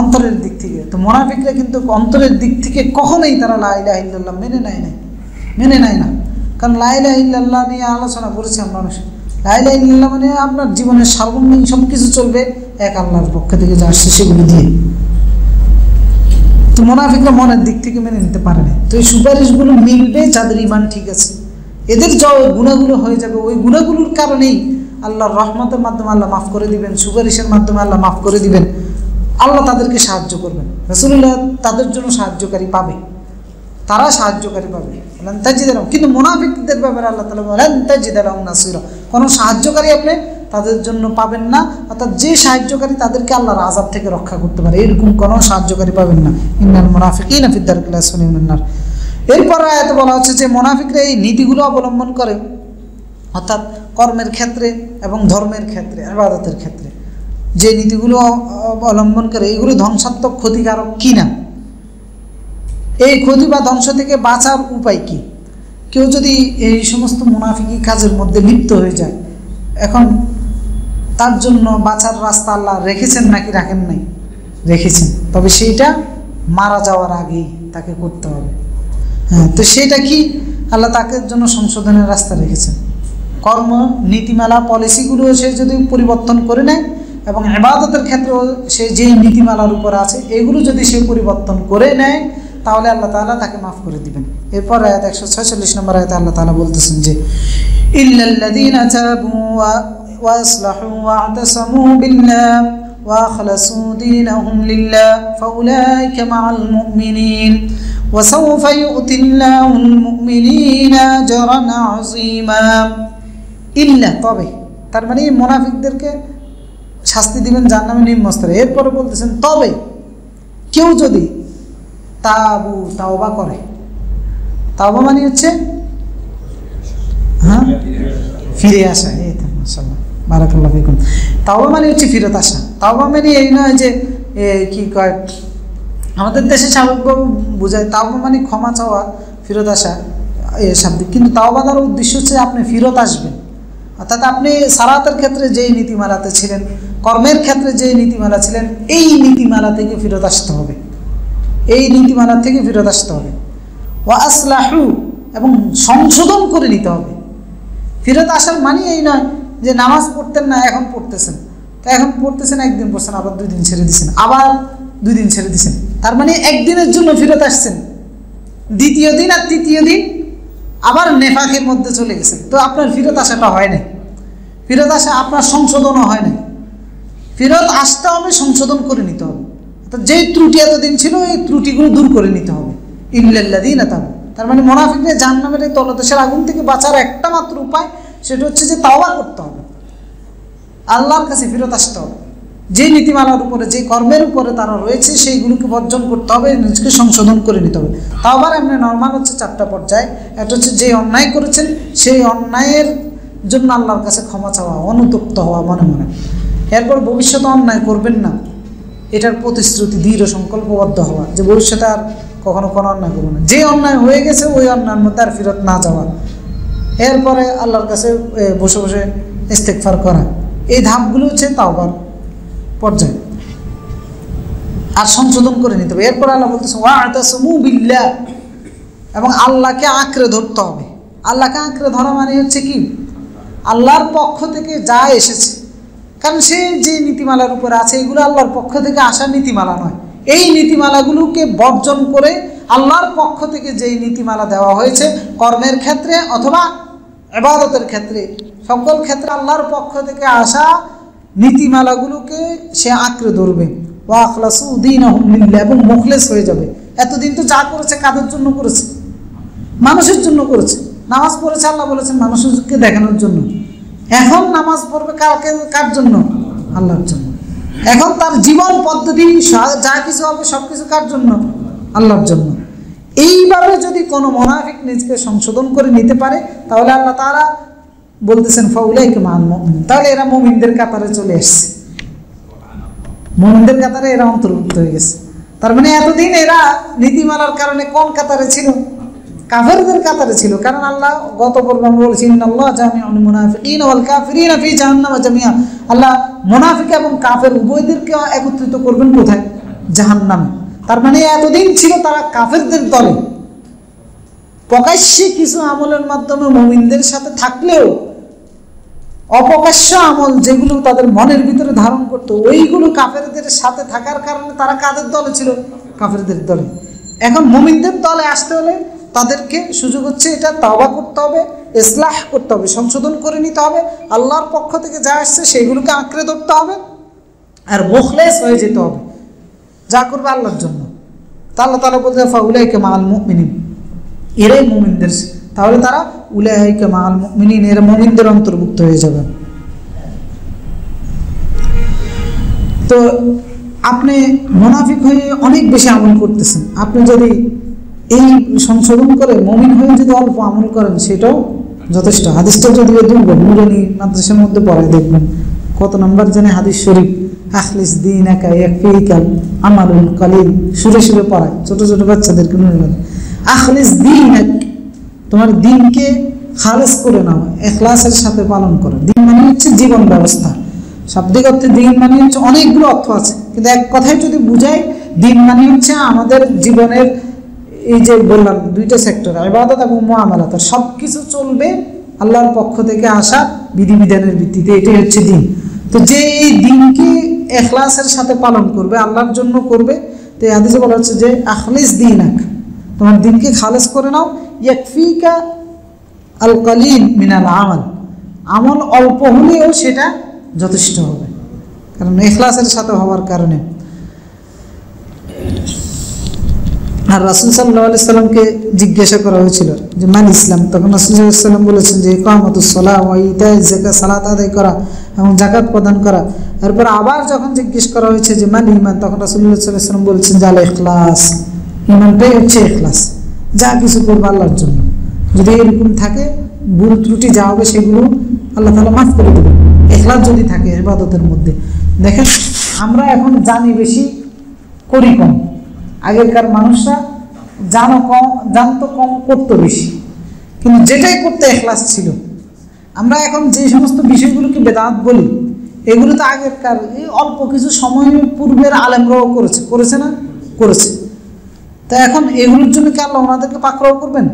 অন্তরের দিক থেকে। তো মুনাফিকরা কিন্তু অন্তরের দিক থেকে কখনোই তারা লা ইলাহা ইল্লাল্লাহ মেনে নেয় না। কারণ লা ইলাহা ইল্লাল্লাহ নিয়ে আলোচনা করেছি আমরা অনেক। লা ইলাহা ইল্লাল্লাহ মানে আপনার জীবনের সার্বজনীন সব কিছু চলবে এক আল্লাহর পক্ষ থেকে যা আসছে সেগুলো দিয়ে। তো মুনাফিকরা মনের দিক থেকে মেনে নিতে পারে না। তো এই সুপারিশগুলো মিলবে যাদের ঈমান ঠিক আছে, এদের যে গুণাগুলো হয়ে যাবে, ওই গুণাগুলোর কারণেই আল্লাহর রহমতের মাধ্যমে আল্লাহ মাফ করে দিবেন, সুপারিশের মাধ্যমে আল্লাহ মাফ করে দিবেন, আল্লাহ তাদেরকে সাহায্য করবেন, রাসূলুল্লাহ তাদের জন্য সাহায্যকারী পাবে, তারা সাহায্যকারী পাবে। কিন্তু মুনাফিকদের ব্যাপারে আল্লাহ তাআলা বলেন তাজিদা লাহুম নাসীরা, কোনো সাহায্যকারী আপনি তাদের জন্য পাবেন না। অর্থাৎ যে সাহায্যকারী তাদেরকে আল্লাহর আযাব থেকে রক্ষা করতে পারে, এরকম কোনো সাহায্যকারী পাবেন না। ইন্নাল মুনাফিকিনা ফি দারকিল আসফালি মিনান নার। এরপর আয়াতে বলা হচ্ছে যে মুনাফিকরা এই নীতিগুলো অবলম্বন করে, অর্থাৎ কর্মের ক্ষেত্রে এবং ধর্মের ক্ষেত্রে, ইবাদতের ক্ষেত্রে যে নীতিগুলো অবলম্বন করে, এগুলো ধ্বংসাত্মক ক্ষতিকারক কিনা, এই ক্ষতি বা ধ্বংস থেকে বাঁচার উপায় কি? কেউ যদি এই সমস্ত মুনাফিকি কাজের মধ্যে লিপ্ত হয়ে যায়, এখন তার জন্য বাঁচার রাস্তা আল্লাহ রেখেছেন নাকি রাখেন নাই? রেখেছেন, তবে সেইটা মারা যাওয়ার আগেই তাকে করতে হবে। হ্যাঁ, তো সেটা কি? আল্লাহ তাকে জন্য সংশোধনের রাস্তা রেখেছেন। কর্ম নীতিমালা পলিসিগুলো সে যদি পরিবর্তন করে নেয় এবং ইবাদতের ক্ষেত্রেও সে যেই নীতিমালার উপর আছে এগুলো যদি সে পরিবর্তন করে নেয়, তাহলে আল্লাহ তাআলা তাকে মাফ করে দিবেন। এরপর আয়াত 146 নম্বর আয়াতে আল্লাহ তাআলা বলতেছেন যে ইল্লাল্লাযীনা তাবু ওয়া আসলাহু ওয়া আতাসামু বিল্লাহ ওয়া আখলাসু দীনাহুম লিল্লাহ ফাউলাইকা মাআল মুমিনিন ওয়া সাওফা ইউতিল্লাহুল মুমিনিনা আজরান আযীমা। ইল্লা, তবে, তার মানে মুনাফিকদেরকে শাস্তি দিবেন জাহান্নামের নিম্ন স্তরে। এরপরে বলতেছেন তবে কেউ যদি তাওবা করে, তাওবা মানে হচ্ছে ফিরে আসা। এই তো মাশাআল্লাহ, বারাকাল্লাহু ফিকুম। তাওবা মানে হচ্ছে ফিরত আসা। তাওবা মানে এই নয় যে কি কয়, আমাদের দেশে স্বাভাবিকভাবে বোঝায় তাওবা মানে ক্ষমা চাওয়া, ফিরত আসা এই শাব্দিক। কিন্তু তাওবা দ্বারা উদ্দেশ্য হচ্ছে আপনি ফিরত আসবেন, অর্থাৎ আপনি সালাতের ক্ষেত্রে যেই নীতিমালাতে ছিলেন, কর্মের ক্ষেত্রে যেই নীতিমালা ছিলেন, এই নীতিমালা থেকে ফিরত আসতে হবে, এই নীতিমালা থেকে ফিরত আসতে হবে। ওয়া আসলাহু, এবং সংশোধন করে নিতে হবে। ফিরত আসার মানে এই নয় যে নামাজ পড়তেন না এখন পড়তেছেন, তো এখন পড়তেছেন, একদিন পড়ছেন, আবার 2 দিন ছেড়ে দিচ্ছেন, আবার 2 দিন ছেড়ে দিচ্ছেন, তার মানে একদিনের জন্য ফিরত আসছেন, দ্বিতীয় দিন আর তৃতীয় দিন আবার নেফাকের মধ্যে চলে গেছেন। তো আপনার ফিরত আসাটা হয় নাই, ফিরত আসা আপনার সংশোধনও হয় নাই। ফিরত আসতে হবে, সংশোধন করে নিতে হবে। অর্থাৎ যেই ত্রুটি এতদিন ছিল এই ত্রুটিগুলো দূর করে নিতে হবে। ইল্লাল্লাযীনা তাবু, তার মানে মুনাফিকদের জাহান্নামের এই তলদেশের আগুন থেকে বাঁচার একটা মাত্র উপায়, সেটা হচ্ছে যে তাওবা করতে হবে, আল্লাহর কাছে ফিরত আসতে হবে। যে নীতিমালার উপরে, যে কর্মের উপরে তারা রয়েছে সেইগুলোকে বর্জন করতে হবে, নিজেকে সংশোধন করে নিতে হবে। তাওবার এমনি নর্মাল হচ্ছে 4টা পর্যায়। একটা হচ্ছে যে অন্যায় করেছেন সেই অন্যায়ের জন্য আল্লাহর কাছে ক্ষমা চাওয়া, অনুতপ্ত হওয়া মনে মনে। এরপর ভবিষ্যতে অন্যায় করবেন না, এটার প্রতিশ্রুতি, দৃঢ় সংকল্পবদ্ধ হওয়া যে ভবিষ্যতে আর কখনো কোনো অন্যায় করবো না। যে অন্যায় হয়ে গেছে ওই অন্যায়ের মধ্যে আর ফিরত না যাওয়া। এরপরে আল্লাহর কাছে বসে বসে ইস্তেগফার করা। এই ধাপগুলো হচ্ছে তাওবার পর্যায়, আর সংশোধন করে নিতে হবে। এরপর আল্লাহ বলতেছে ওয়া'তাসমু বিল্লাহ, এবং আল্লাহকে আঁকড়ে ধরতে হবে। আল্লাহকে আঁকড়ে ধরা মানে হচ্ছে কি, আল্লাহর পক্ষ থেকে যা এসেছে, কারণ সে যে নীতিমালার উপরে আছে এগুলো আল্লাহর পক্ষ থেকে আসা নীতিমালা নয়, এই নীতিমালাগুলোকে বর্জন করে আল্লাহর পক্ষ থেকে যেই নীতিমালা দেওয়া হয়েছে কর্মের ক্ষেত্রে অথবা ইবাদতের ক্ষেত্রে, সকল ক্ষেত্রে আল্লাহর পক্ষ থেকে আসা নীতিমালাগুলোকে সে আঁকড়ে ধরবে। ওয়া আখলাসু দীনাহুম লিল্লাহ, এবং মুখলেস হয়ে যাবে। এতদিন তো যা করেছে কাদের জন্য করেছে? মানুষের জন্য করেছে। নামাজ পড়েছে, আল্লাহ বলেছেন মানুষকে দেখানোর জন্য। এখন নামাজ পড়বে কার জন্য? আল্লাহর জন্য। এখন তার জীবন পদ্ধতি যা কিছু হবে সব কিছু কার জন্য? আল্লাহর জন্য। এইভাবে যদি কোনো মুনাফিক নিজকে সংশোধন করে নিতে পারে, তাহলে আল্লাহ তাআলা বলতেছেন ফাউলাইকা মাআল মুমিনিন, তাহলে এরা মুমিনদের কাতারে চলে এসেছে, মুমিনদের কাতারে এরা অন্তর্ভুক্ত হয়ে গেছে। তার মানে এতদিন এরা নীতিমালার কারণে কোন কাতারে ছিল? কাফেরদের কাতারে ছিল। কারণ আল্লাহ গত পর্বে আমরা বলেছি ইন্নাল্লাহা জামিউল মুনাফিকিনা ওয়াল কাফিরিনা ফি জাহান্নামা জামিআ, আল্লাহ মুনাফিক এবং কাফের উভয়দেরকে একত্রিত করবেন কোথায়? জাহান্নামে। তার মানে এতদিন ছিল তারা কাফেরদের দলে, প্রকাশ্যে কিছু আমলের মাধ্যমে মুমিনদের সাথে থাকলেও অপ্রকাশ্য আমল যেগুলো তাদের মনের ভিতরে ধারণ করতো, ওইগুলো কাফেরদের সাথে থাকার কারণে তারা কাদের দলে ছিল? কাফেরদের দলে। এখন মুমিনদের দলে আসতে হলে তাদেরকে সুযোগ হচ্ছে এটা তাওবা করতে হবে, ইসলাহ করতে হবে, সংশোধন করে নিতে হবে, আল্লাহর পক্ষ থেকে যা আসছে সেগুলোকে আঁকড়ে ধরতে হবে, আর মুখলেস হয়ে যেতে হবে, যা করবে আল্লাহর জন্য। তা আল্লাহ তাআলা বলতে ফাউলাইকা মাআল মুমিনিন, এরাই মুমিনদের, তাহলে তারা উলাইকা মাআল মুমিনিন, এরা মুমিনদের অন্তর্ভুক্ত হয়ে যাবে। তো আপনি মুনাফিক হয়ে অনেক বেশি আমল করতেছেন, আপনি যদি এই সংশোধন করে মুমিন হয়ে যদি অল্প আমল করেন সেটাও যথেষ্ট। হাদিসটা যদিও দুর্বল, নুরানি মাদ্রাসার মধ্যে পড়ায় দেখবেন কত নম্বর জানে হাদিস শরীফ, আখলিস দীনাকা ইয়াকফিকা আমালুন কালিল, সুরে সুরে পড়ায় ছোট ছোট বাচ্চাদেরকে নুরানি। আখলিস দীনাক, তোমার দিনকে খালেস করে নাও, ইখলাসের সাথে পালন করো। দিন মানে হচ্ছে জীবন ব্যবস্থা। শাব্দিক অর্থে দিন মানে হচ্ছে অনেকগুলো অর্থ আছে, কিন্তু এক কথায় যদি বুঝাই, দিন মানে হচ্ছে আমাদের জীবনের এই যে বললাম দুইটা সেক্টর, ইবাদত এবং মুআমালাত, সব কিছু চলবে আল্লাহর পক্ষ থেকে আসা বিধিবিধানের ভিত্তিতে, এটাই হচ্ছে দিন। তো যে এই দিনকে ইখলাসের সাথে পালন করবে, আল্লাহর জন্য করবে, তো এই হাদিসে বলা হচ্ছে যে আখলিস দীনাক, তোমার দিনকে খালেস করে নাও, ইয়াকফিকা আল কালিল মিনাল আমাল, আমল অল্প হলেও সেটা যথেষ্ট হবে, কারণ ইখলাসের সাথে হওয়ার কারণে। আর রাসূল সাল্লাল্লাহু আলাইহি সাল্লামকে জিজ্ঞাসা করা হয়েছিল যে মান ইসলাম, তখন রাসূল সাল্লাল্লাহু আলাইহি সাল্লাম বলেছেন যে ইকামাতুস সালাহ ওয়া ইতাইজ যাকাত, সালাত আদায় করা এবং যাকাত প্রদান করা। এরপর আবার যখন জিজ্ঞেস করা হয়েছে যে মান ঈমান, তখন রাসূলুল্লাহ সাল্লাল্লাহু আলাইহি সাল্লাম বলেছেন যে আল ইখলাস, ঈমানটাই হচ্ছে ইখলাস, যা কিছু করবে আল্লাহর জন্য। যদি এরকম থাকে, ভুল ত্রুটি যা হবে সেগুলো আল্লাহ তাআলা মাফ করে দেবেন, ইখলাস যদি থাকে ইবাদতের মধ্যে। দেখেন আমরা এখন জানি বেশি, করি কম। আগেকার মানুষরা জানতো কম, করতো বেশি, কিন্তু যেটাই করতে ইখলাস ছিল। আমরা এখন যে সমস্ত বিষয়গুলোকে বেদাত বলি, এগুলো তো আগেকার এই অল্প কিছু সময় পূর্বের আলেমরাও করেছে না? করেছে। তা এখন এগুলোর জন্য কি আল্লাহ ওনাদেরকে পাকড়াও করবেন?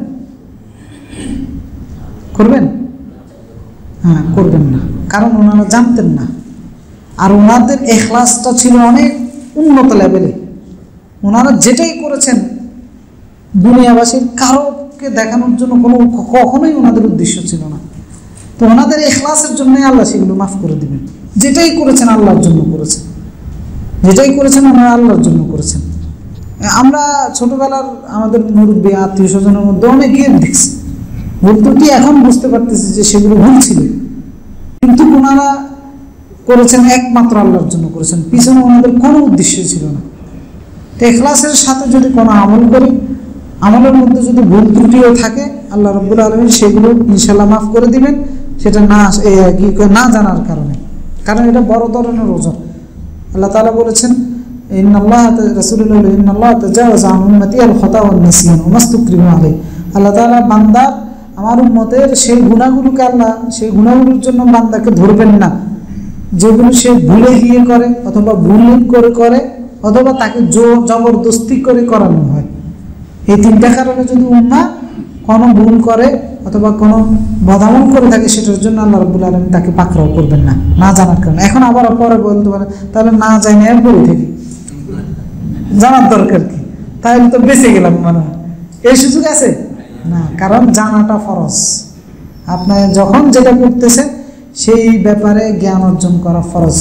হ্যাঁ, করবেন না, কারণ ওনারা জানতেন না। আর ওনাদের ইখলাসটা ছিল অনেক উন্নত লেভেলে। ওনারা যেটাই করেছেন দুনিয়াবাসীর কারোকে দেখানোর জন্য কখনোই ওনাদের উদ্দেশ্য ছিল না। তো ওনাদের ইখলাসের জন্যই আল্লাহ সেগুলো মাফ করে দিবেন। যেটাই করেছেন আল্লাহর জন্য করেছেন, যেটাই করেছেন ওনারা আল্লাহর জন্য করেছেন। আমরা ছোটবেলার আমাদের মুরব্বী আত্মীয় স্বজনের মধ্যে অনেকেই দেখছি ভুল ত্রুটি, এখন বুঝতে পারতেছি যে সেগুলো ভুল ছিল, কিন্তু ওনারা করেছেন একমাত্র আল্লাহর জন্য করেছেন, পিছনে ওনাদের কোনো উদ্দেশ্য ছিল না। তো ইখলাসের সাথে যদি কোনো আমল করি, আমলের মধ্যে যদি ভুল ত্রুটিও থাকে, আল্লাহ রাব্বুল আলামিন সেগুলো ইনশাআল্লাহ মাফ করে দিবেন, সেটা না জানার কারণে। কারণ এটা বড় ধরনের ওজন। আল্লাহ তাআলা বলেছেন রাসূলুল্লাহ তাজাওয়াজা আন উম্মতি আল খাতা ওয়ান নিসিয়ান ওয়া মাসতুকরিহু আলাইহি। আল্লাহ তাআলা বান্দার, আমার উম্মতের সেই গুনাহগুলোকে, আল্লাহ সেই গুনাহগুলোর জন্য বান্দাকে ধরবেন না যেগুলো সে ভুলে গিয়ে করে, অথবা ভুল করে অথবা তাকে জবরদস্তি করে করানো হয়। এই তিনটা কারণে যদি উম্মাহ কোনো ভুল করে অথবা কোনো বদামল করে থাকে, সেটার জন্য আল্লাহ রাব্বুল আলামিন তাকে পাকড়াও করবেন না জানার কারণে। এখন আবার পরে বলতে পারে তাহলে না জানি আর বলে থাকি, জানার দরকার কি, তাহলে তো বেঁচে গেলাম মনে হয়। এই সুযোগ আছে না, কারণ জানাটা ফরজ। আপনি যখন যেটা করতেছেন সেই ব্যাপারে জ্ঞান অর্জন করা ফরজ।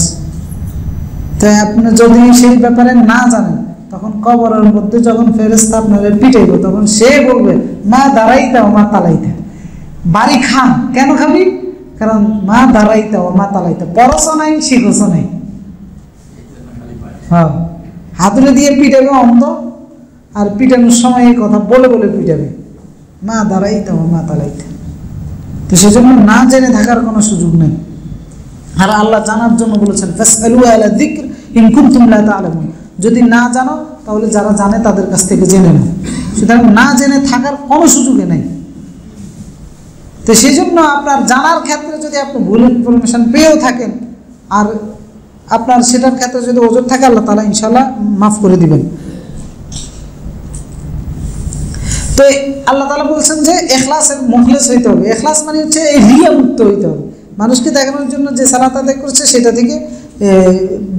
তাই আপনি যদি সেই ব্যাপারে না জানেন, তখন কবরের মধ্যে যখন ফেরেশতা আপনারে পিটাইব, তখন সে বলবে মা দাঁড়াইতে ও মা তালাইতে। বাড়ি খান, কেন খাবি? কারণ মা দাঁড়াইতে ও মা তালাইতে, পড়াশো নাই, শিখছো নাই। হ্যাঁ, হাতুড়ে দিয়ে পিটাবে অন্ধ, আর পিটানোর সময় এই কথা বলে বলে পিটাবে, মা দাঁড়াইতে ও মা তালাইতে। তো সেজন্য না জেনে থাকার কোনো সুযোগ নেই। আর আল্লাহ জানার জন্য বলেছেন ফাসআলু আলা যিকর ইন কুনতুম লা তা'লামুন, যদি না জানো তাহলে যারা জানে তাদের কাছ থেকে জেনে নাও। সুতরাং না জেনে থাকার কোনো সুযোগই নেই। তো সেই জন্য আপনার জানার ক্ষেত্রে যদি আপনি ভুল ইনফরমেশন পেয়েও থাকেন, আর আপনার সেটার ক্ষেত্রে যদি ওজর থাকে, আল্লাহ তাআলা ইনশাআল্লাহ মাফ করে দিবেন। তো আল্লাহ তাআলা বলছেন যে ইখলাসের মুখলেস হইতে হবে। ইখলাস মানে হচ্ছে এই রিয়া মুক্ত হইতে হবে। মানুষকে দেখানোর জন্য যে সালাত আদায় করছে সেটা থেকে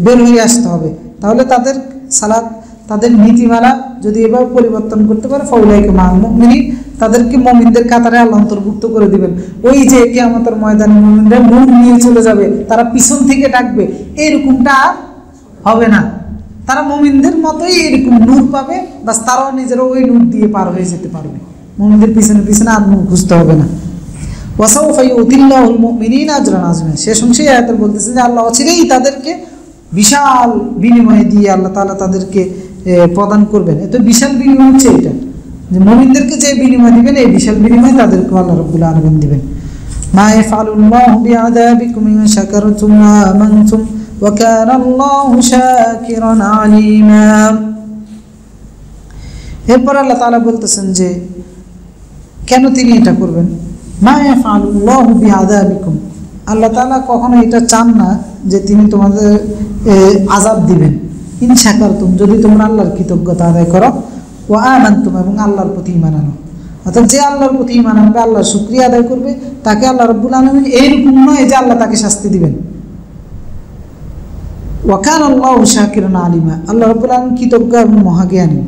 বের হয়ে আসতে হবে। তাহলে তাদের সালাত, তাদের নীতিমালা যদি এভাবে পরিবর্তন করতে পারে, ফাউলাইকা মা'আল মুমিনিন, তাদেরকে মুমিনদের কাতারে আল্লাহ অন্তর্ভুক্ত করে দিবেন। ওই যে কিয়ামতের ময়দানে মুমিনরা নূর নিয়ে চলে যাবে, তারা পিছন থেকে ডাকবে, এরকমটা আর হবে না। তারা মুমিনদের মতোই এরকম নূর পাবে, বাস তারাও নিজেরাও ওই নূর দিয়ে পার হয়ে যেতে পারবে। মুমিনদের পিছনে পিছনে আর নূর খুঁজতে হবে না। ওয়াসাউফা ইউতিল্লাহুল মুমিনিনা আজরান আযীমা। শেষ অংশে আয়াতে বলতেছে যে আল্লাহ অচিরেই তাদেরকে বিশাল বিনিময় দিয়ে আল্লাহ তাআলা তাদেরকে প্রদান করবেন। এত বিশাল বিনিময় হচ্ছে এটা, যে মুমিনদেরকে যে বিনিময় দিবেন, এই বিশাল বিনিময় তাদেরকে আল্লাহ রাব্বুল আলামিন দিবেন। মা ইয়াফআলুল্লাহু বিআযাবিকুম ইন শাকারতুম ওয়া আমানতুম ওয়া কানা আল্লাহু শাকিরান আলীমা। এরপর আল্লাহ তাআলা বলতেছেন যে কেন তিনি এটা করবেন। মা ইয়াফআলুল্লাহু বিআযাবিকুম, আল্লাহ তাআলা কখনো এটা চান না যে তিনি তোমাদের আযাব দিবেন। ইন শাকারতুম, যদি তোমরা আল্লাহর কৃতজ্ঞতা আদায় করো, ওয়া আমানতুম, এবং আল্লাহর প্রতি ঈমান আনো। অর্থাৎ যে আল্লাহর প্রতি ঈমান আনবে, আল্লাহর শুকরিয়া আদায় করবে, তাকে আল্লাহ রাব্বুল আলামিন এইরকম নয় যে আল্লাহ তাকে শাস্তি দিবেন। ওয়া কানা আল্লাহু শাকিরান আলীমা, আল্লাহ রাব্বুল আলামিন কৃতজ্ঞ এবং মহাজ্ঞানী।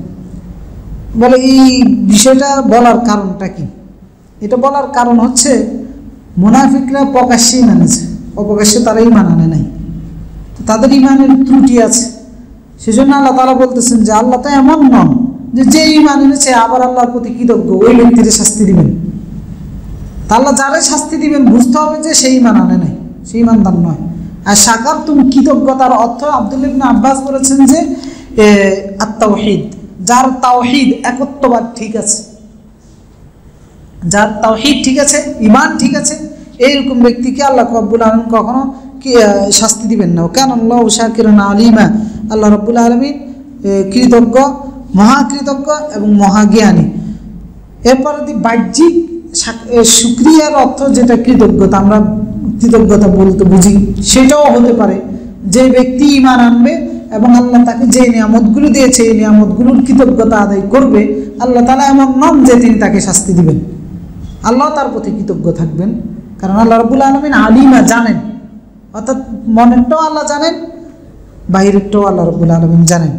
বলে এই বিষয়টা বলার কারণটা কি? এটা বলার কারণ হচ্ছে মুনাফিকরা প্রকাশ্যেই মানেছে, অপ্রকাশ্যে তারা ঈমান আনে নাই, তাদের ঈমানের ত্রুটি আছে। সেজন্য আল্লাহ তাআলা বলতেছেন যে আল্লাহ তো এমন নন যে ঈমান এনেছে আবার আল্লাহর প্রতি কৃতজ্ঞ, ওই ব্যক্তির শাস্তি দিবেন। তা আল্লাহ যারে শাস্তি দিবেন বুঝতে হবে যে সেই ঈমান আনে নাই, সেই ঈমানদার নয়। আর শাকারতুম, কৃতজ্ঞতার অর্থ আব্দুল্লাহ ইবনে আব্বাস বলেছেন যে আত-তাওহীদ, যার তাওহীদ একত্ববাদ ঠিক আছে, যার তাওহীদ ঠিক আছে, ঈমান ঠিক আছে, এইরকম ব্যক্তিকে আল্লাহ রাব্বুল আলামিন কখনো শাস্তি দিবেন না। কারণ আল্লাহু শাকিরান আলীমা, আল্লাহ রাব্বুল আলামিন কৃতজ্ঞ, মহাকৃতজ্ঞ এবং মহাজ্ঞানী। এরপরে বাহ্যিক শুকরিয়ার অর্থ যেটা কৃতজ্ঞতা, আমরা কৃতজ্ঞতা বলতে বুঝি, সেটাও হতে পারে যে ব্যক্তি ঈমান আনবে এবং আল্লাহ তাকে যে নিয়ামতগুলো দিয়েছে এই নিয়ামতগুলোর কৃতজ্ঞতা আদায় করবে, আল্লাহ তাআলা এমন নন যে তিনি তাকে শাস্তি দিবেন। আল্লাহ তার প্রতি কৃতজ্ঞ থাকবেন, কারণ আল্লাহ রাব্বুল আলামিন আলিমা, জানেন। অর্থাৎ মনেরটাও আল্লাহ জানেন, বাহিরেরটাও আল্লাহ রাব্বুল আলামিন জানেন।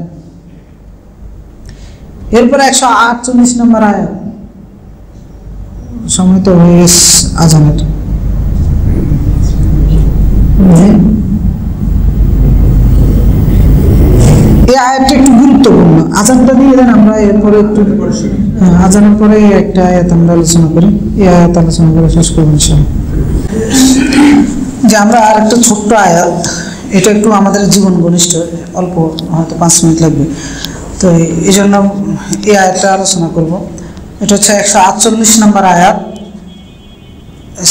এরপরে 148 নম্বর আয়াত, সময় তো হয়ে আজানের। এই আয়াতটা একটু গুরুত্বপূর্ণ, আজানটা দিয়ে দেন, আমরা এরপরে একটু আজানের পরে একটা আয়াত আমরা আলোচনা করি। এই আয়াত আলোচনা করে শেষ করবো ইনশাআল্লাহ। যে আমরা আর একটা ছোট্ট আয়াত, এটা একটু আমাদের জীবন ঘনিষ্ঠ, অল্প হয়তো 5 মিনিট লাগবে, তো এই জন্য এই আয়াতটা আলোচনা করব। এটা হচ্ছে 148 নম্বর আয়াত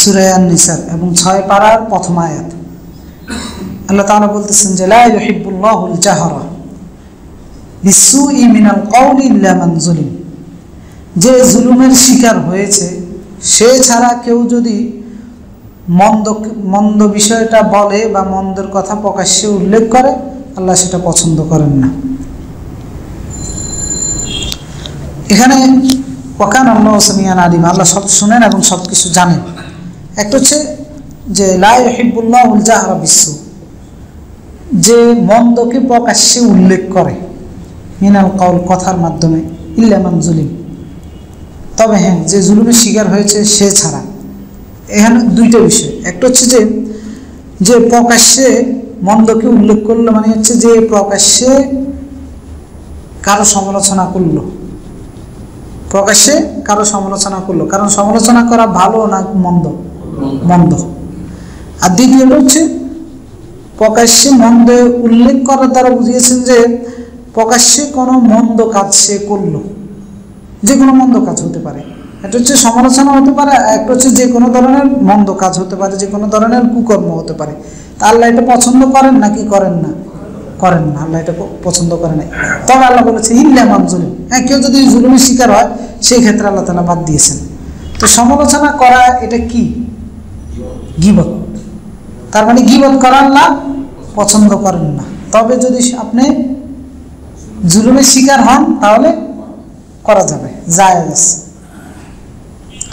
সূরা আন-নিসার এবং 6 পারার প্রথম আয়াত। আল্লাহ তাআলা বলতেছেন যে লা ইউহিব্বুল্লাহুল জাহরা বিসসুই মিনাল কওলি ইল্লা মান যুলিম, যে জুলুমের শিকার হয়েছে সে ছাড়া কেউ যদি মন্দ বিষয়টা বলে বা মন্দের কথা প্রকাশ্যে উল্লেখ করে, আল্লাহ সেটা পছন্দ করেন না। এখানে ওয়া কানা আল্লাহু সামিআন আলিম, আল্লাহ সব শুনেন এবং সব কিছু জানেন। একটা হচ্ছে যে লা ইউহিব্বুল্লাহুল জাহরা বিসসু, যে মন্দকে প্রকাশ্যে উল্লেখ করে, মিনাল কাউল কথার মাধ্যমে, ইল্লা মান জুলিম, তবে হ্যাঁ যে জুলুমের শিকার হয়েছে সে ছাড়া। এখানে দুইটা বিষয়, একটা হচ্ছে যে প্রকাশ্যে মন্দকে উল্লেখ করলো, মানে হচ্ছে যে প্রকাশ্যে কারো সমালোচনা করলো, প্রকাশ্যে কারো সমালোচনা করলো, কারণ সমালোচনা করা ভালো না মন্দ? মন্দ। আর দ্বিতীয়টা হচ্ছে প্রকাশ্যে মন্দ উল্লেখ করার দ্বারা বুঝিয়েছেন যে প্রকাশ্যে কোনো মন্দ কাজ সে করলো, যে কোনো মন্দ কাজ হতে পারে, এটা হচ্ছে সমালোচনা হতে পারে, একটা হচ্ছে যে কোনো ধরনের মন্দ কাজ হতে পারে, যে কোনো ধরনের কুকর্ম হতে পারে। তা আল্লাহ এটা পছন্দ করেন নাকি করেন না? করেন না, আল্লাহ এটা পছন্দ করে নাই। তবে আল্লাহ বলেছে ইল্লা মান জুলিম, হ্যাঁ কেউ যদি জুলুমের শিকার হয় সেই ক্ষেত্রে আল্লাহ তাআলা বাদ দিয়েছেন। তো সমালোচনা করা এটা কি? গীবত। তার মানে গীবত করা আল্লাহ পছন্দ করেন না। তবে যদি আপনি জুলুমের শিকার হন তাহলে করা যাবে, জায়েজ।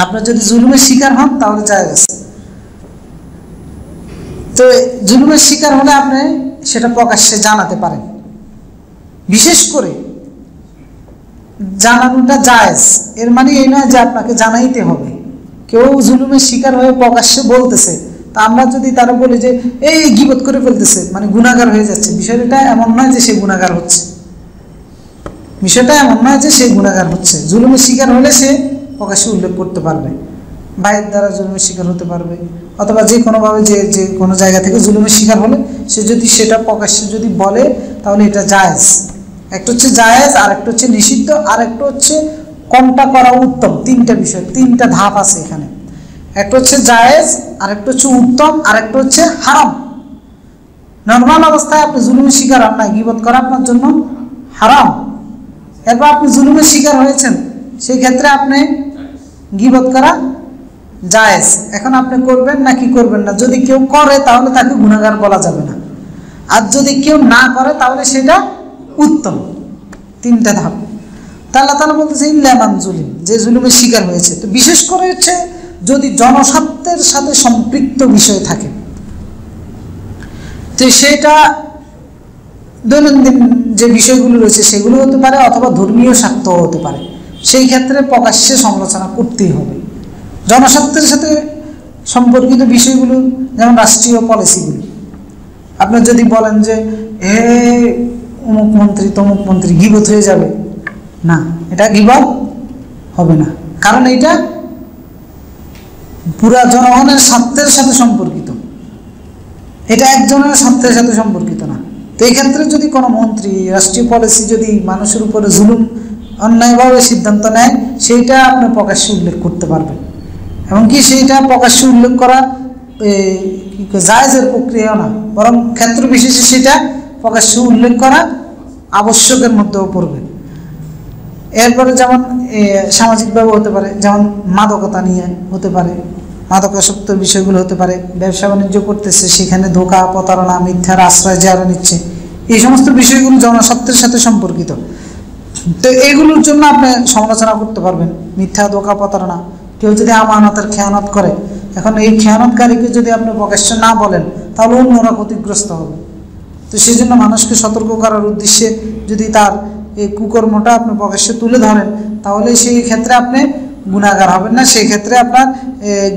আপনার যদি জুলুমের শিকার হন তাহলে জায়েজ। তো জুলুমের শিকার হলে আপনি সেটা প্রকাশ্যে জানাতে পারেন, বিশেষ করে জানানোটা জায়েজ। এর মানে এই নয় যে আপনাকে জানাইতে হবে। কেউ জুলুমের শিকার হয়ে প্রকাশ্যে বলতেছে, তা আমরা যদি তারা বলি যে এই গীবত করে ফেলতেছে, মানে গুনাহগার হয়ে যাচ্ছে, বিষয়টা এমন নয় যে সে গুনাহগার হচ্ছে, বিষয়টা এমন নয় যে সে গুনাহগার হচ্ছে। জুলুমের শিকার হলে সে প্রকাশ্যে উল্লেখ করতে পারবে, ভাইয়ের দ্বারা জুলুমের শিকার হতে পারবে, অথবা যে কোনোভাবে যে কোনো জায়গা থেকে জুলুমের শিকার হলে সে যদি সেটা প্রকাশ্যে যদি বলে তাহলে এটা জায়েজ। একটা হচ্ছে জায়েজ, আর একটা হচ্ছে নিষিদ্ধ, আর একটা হচ্ছে কোনটা করা উত্তম। তিনটা বিষয়, তিনটা ধাপ আছে এখানে। একটা হচ্ছে জায়েজ, আর একটা হচ্ছে উত্তম, আর একটা হচ্ছে হারাম। নর্মাল অবস্থায় আপনি জুলুমের শিকার হন না, গীবত করা আপনার জন্য হারাম। এরপর আপনি জুলুমের শিকার হয়েছেন, সেই ক্ষেত্রে আপনি গীবত করা জায়েজ। এখন আপনি করবেন নাকি করবেন না? যদি কেউ করে তাহলে তাকে গুনাহগার বলা যাবে না, আর যদি কেউ না করে তাহলে সেটা উত্তম। তিনটা ধাপ। তা আল্লাহ তাআলা বলতেছে ইল্লা মান জুলিম, যে জুলুমের শিকার হয়েছে। তো বিশেষ করে হচ্ছে যদি জনস্বার্থের সাথে সম্পৃক্ত বিষয় থাকে, তো সেটা দৈনন্দিন যে বিষয়গুলো রয়েছে সেগুলো হতে পারে, অথবা ধর্মীয় স্বার্থ হতে পারে। সেই ক্ষেত্রে প্রকাশ্যে সমালোচনা করতেই হবে। জনস্বার্থের সাথে সম্পর্কিত বিষয়গুলো, যেমন রাষ্ট্রীয় পলিসিগুলো, আপনি যদি বলেন যে এ অমুক মন্ত্রী তমুক মন্ত্রী, গীবত হয়ে যাবে না, এটা গীবত হবে না, কারণ এটা পুরা জনগণের স্বার্থের সাথে সম্পর্কিত, এটা একজনের স্বার্থের সাথে সম্পর্কিত না। তো এই ক্ষেত্রে যদি কোনো মন্ত্রী রাষ্ট্রীয় পলিসি যদি মানুষের উপরে জুলুম অন্যায়ভাবে সিদ্ধান্ত নেয়, সেইটা আপনি প্রকাশ্যে উল্লেখ করতে পারবেন। এমনকি সেইটা প্রকাশ্যে উল্লেখ করা জায়েজের প্রক্রিয়াও না, বরং ক্ষেত্র বিশেষে সেটা প্রকাশ্যে উল্লেখ করা আবশ্যকের মধ্যেও পড়বে। এরপরে যেমন সামাজিকভাবে হতে পারে, যেমন মাদকতা নিয়ে হতে পারে, মাদকাসক্ত বিষয়গুলো হতে পারে। ব্যবসা বাণিজ্য করতেছে, সেখানে ধোঁকা, প্রতারণা, মিথ্যার আশ্রয় যারা নিচ্ছে, এই সমস্ত বিষয়গুলো জনস্বার্থের সাথে সম্পর্কিত। তো এইগুলোর জন্য আপনি সমালোচনা করতে পারবেন। মিথ্যা, ধোঁকা, প্রতারণা, কেউ যদি আমানতের খেয়ানত করে, এখন এই খেয়ানতকারীকে যদি আপনি প্রকাশ্যে না বলেন তাহলে অন্যরা ক্ষতিগ্রস্ত হবে। তো সেই জন্য মানুষকে সতর্ক করার উদ্দেশ্যে যদি তার এই কুকর্মটা আপনি প্রকাশ্যে তুলে ধরেন, তাহলে সেই ক্ষেত্রে আপনি গুনাহগার হবেন না, সেই ক্ষেত্রে আপনার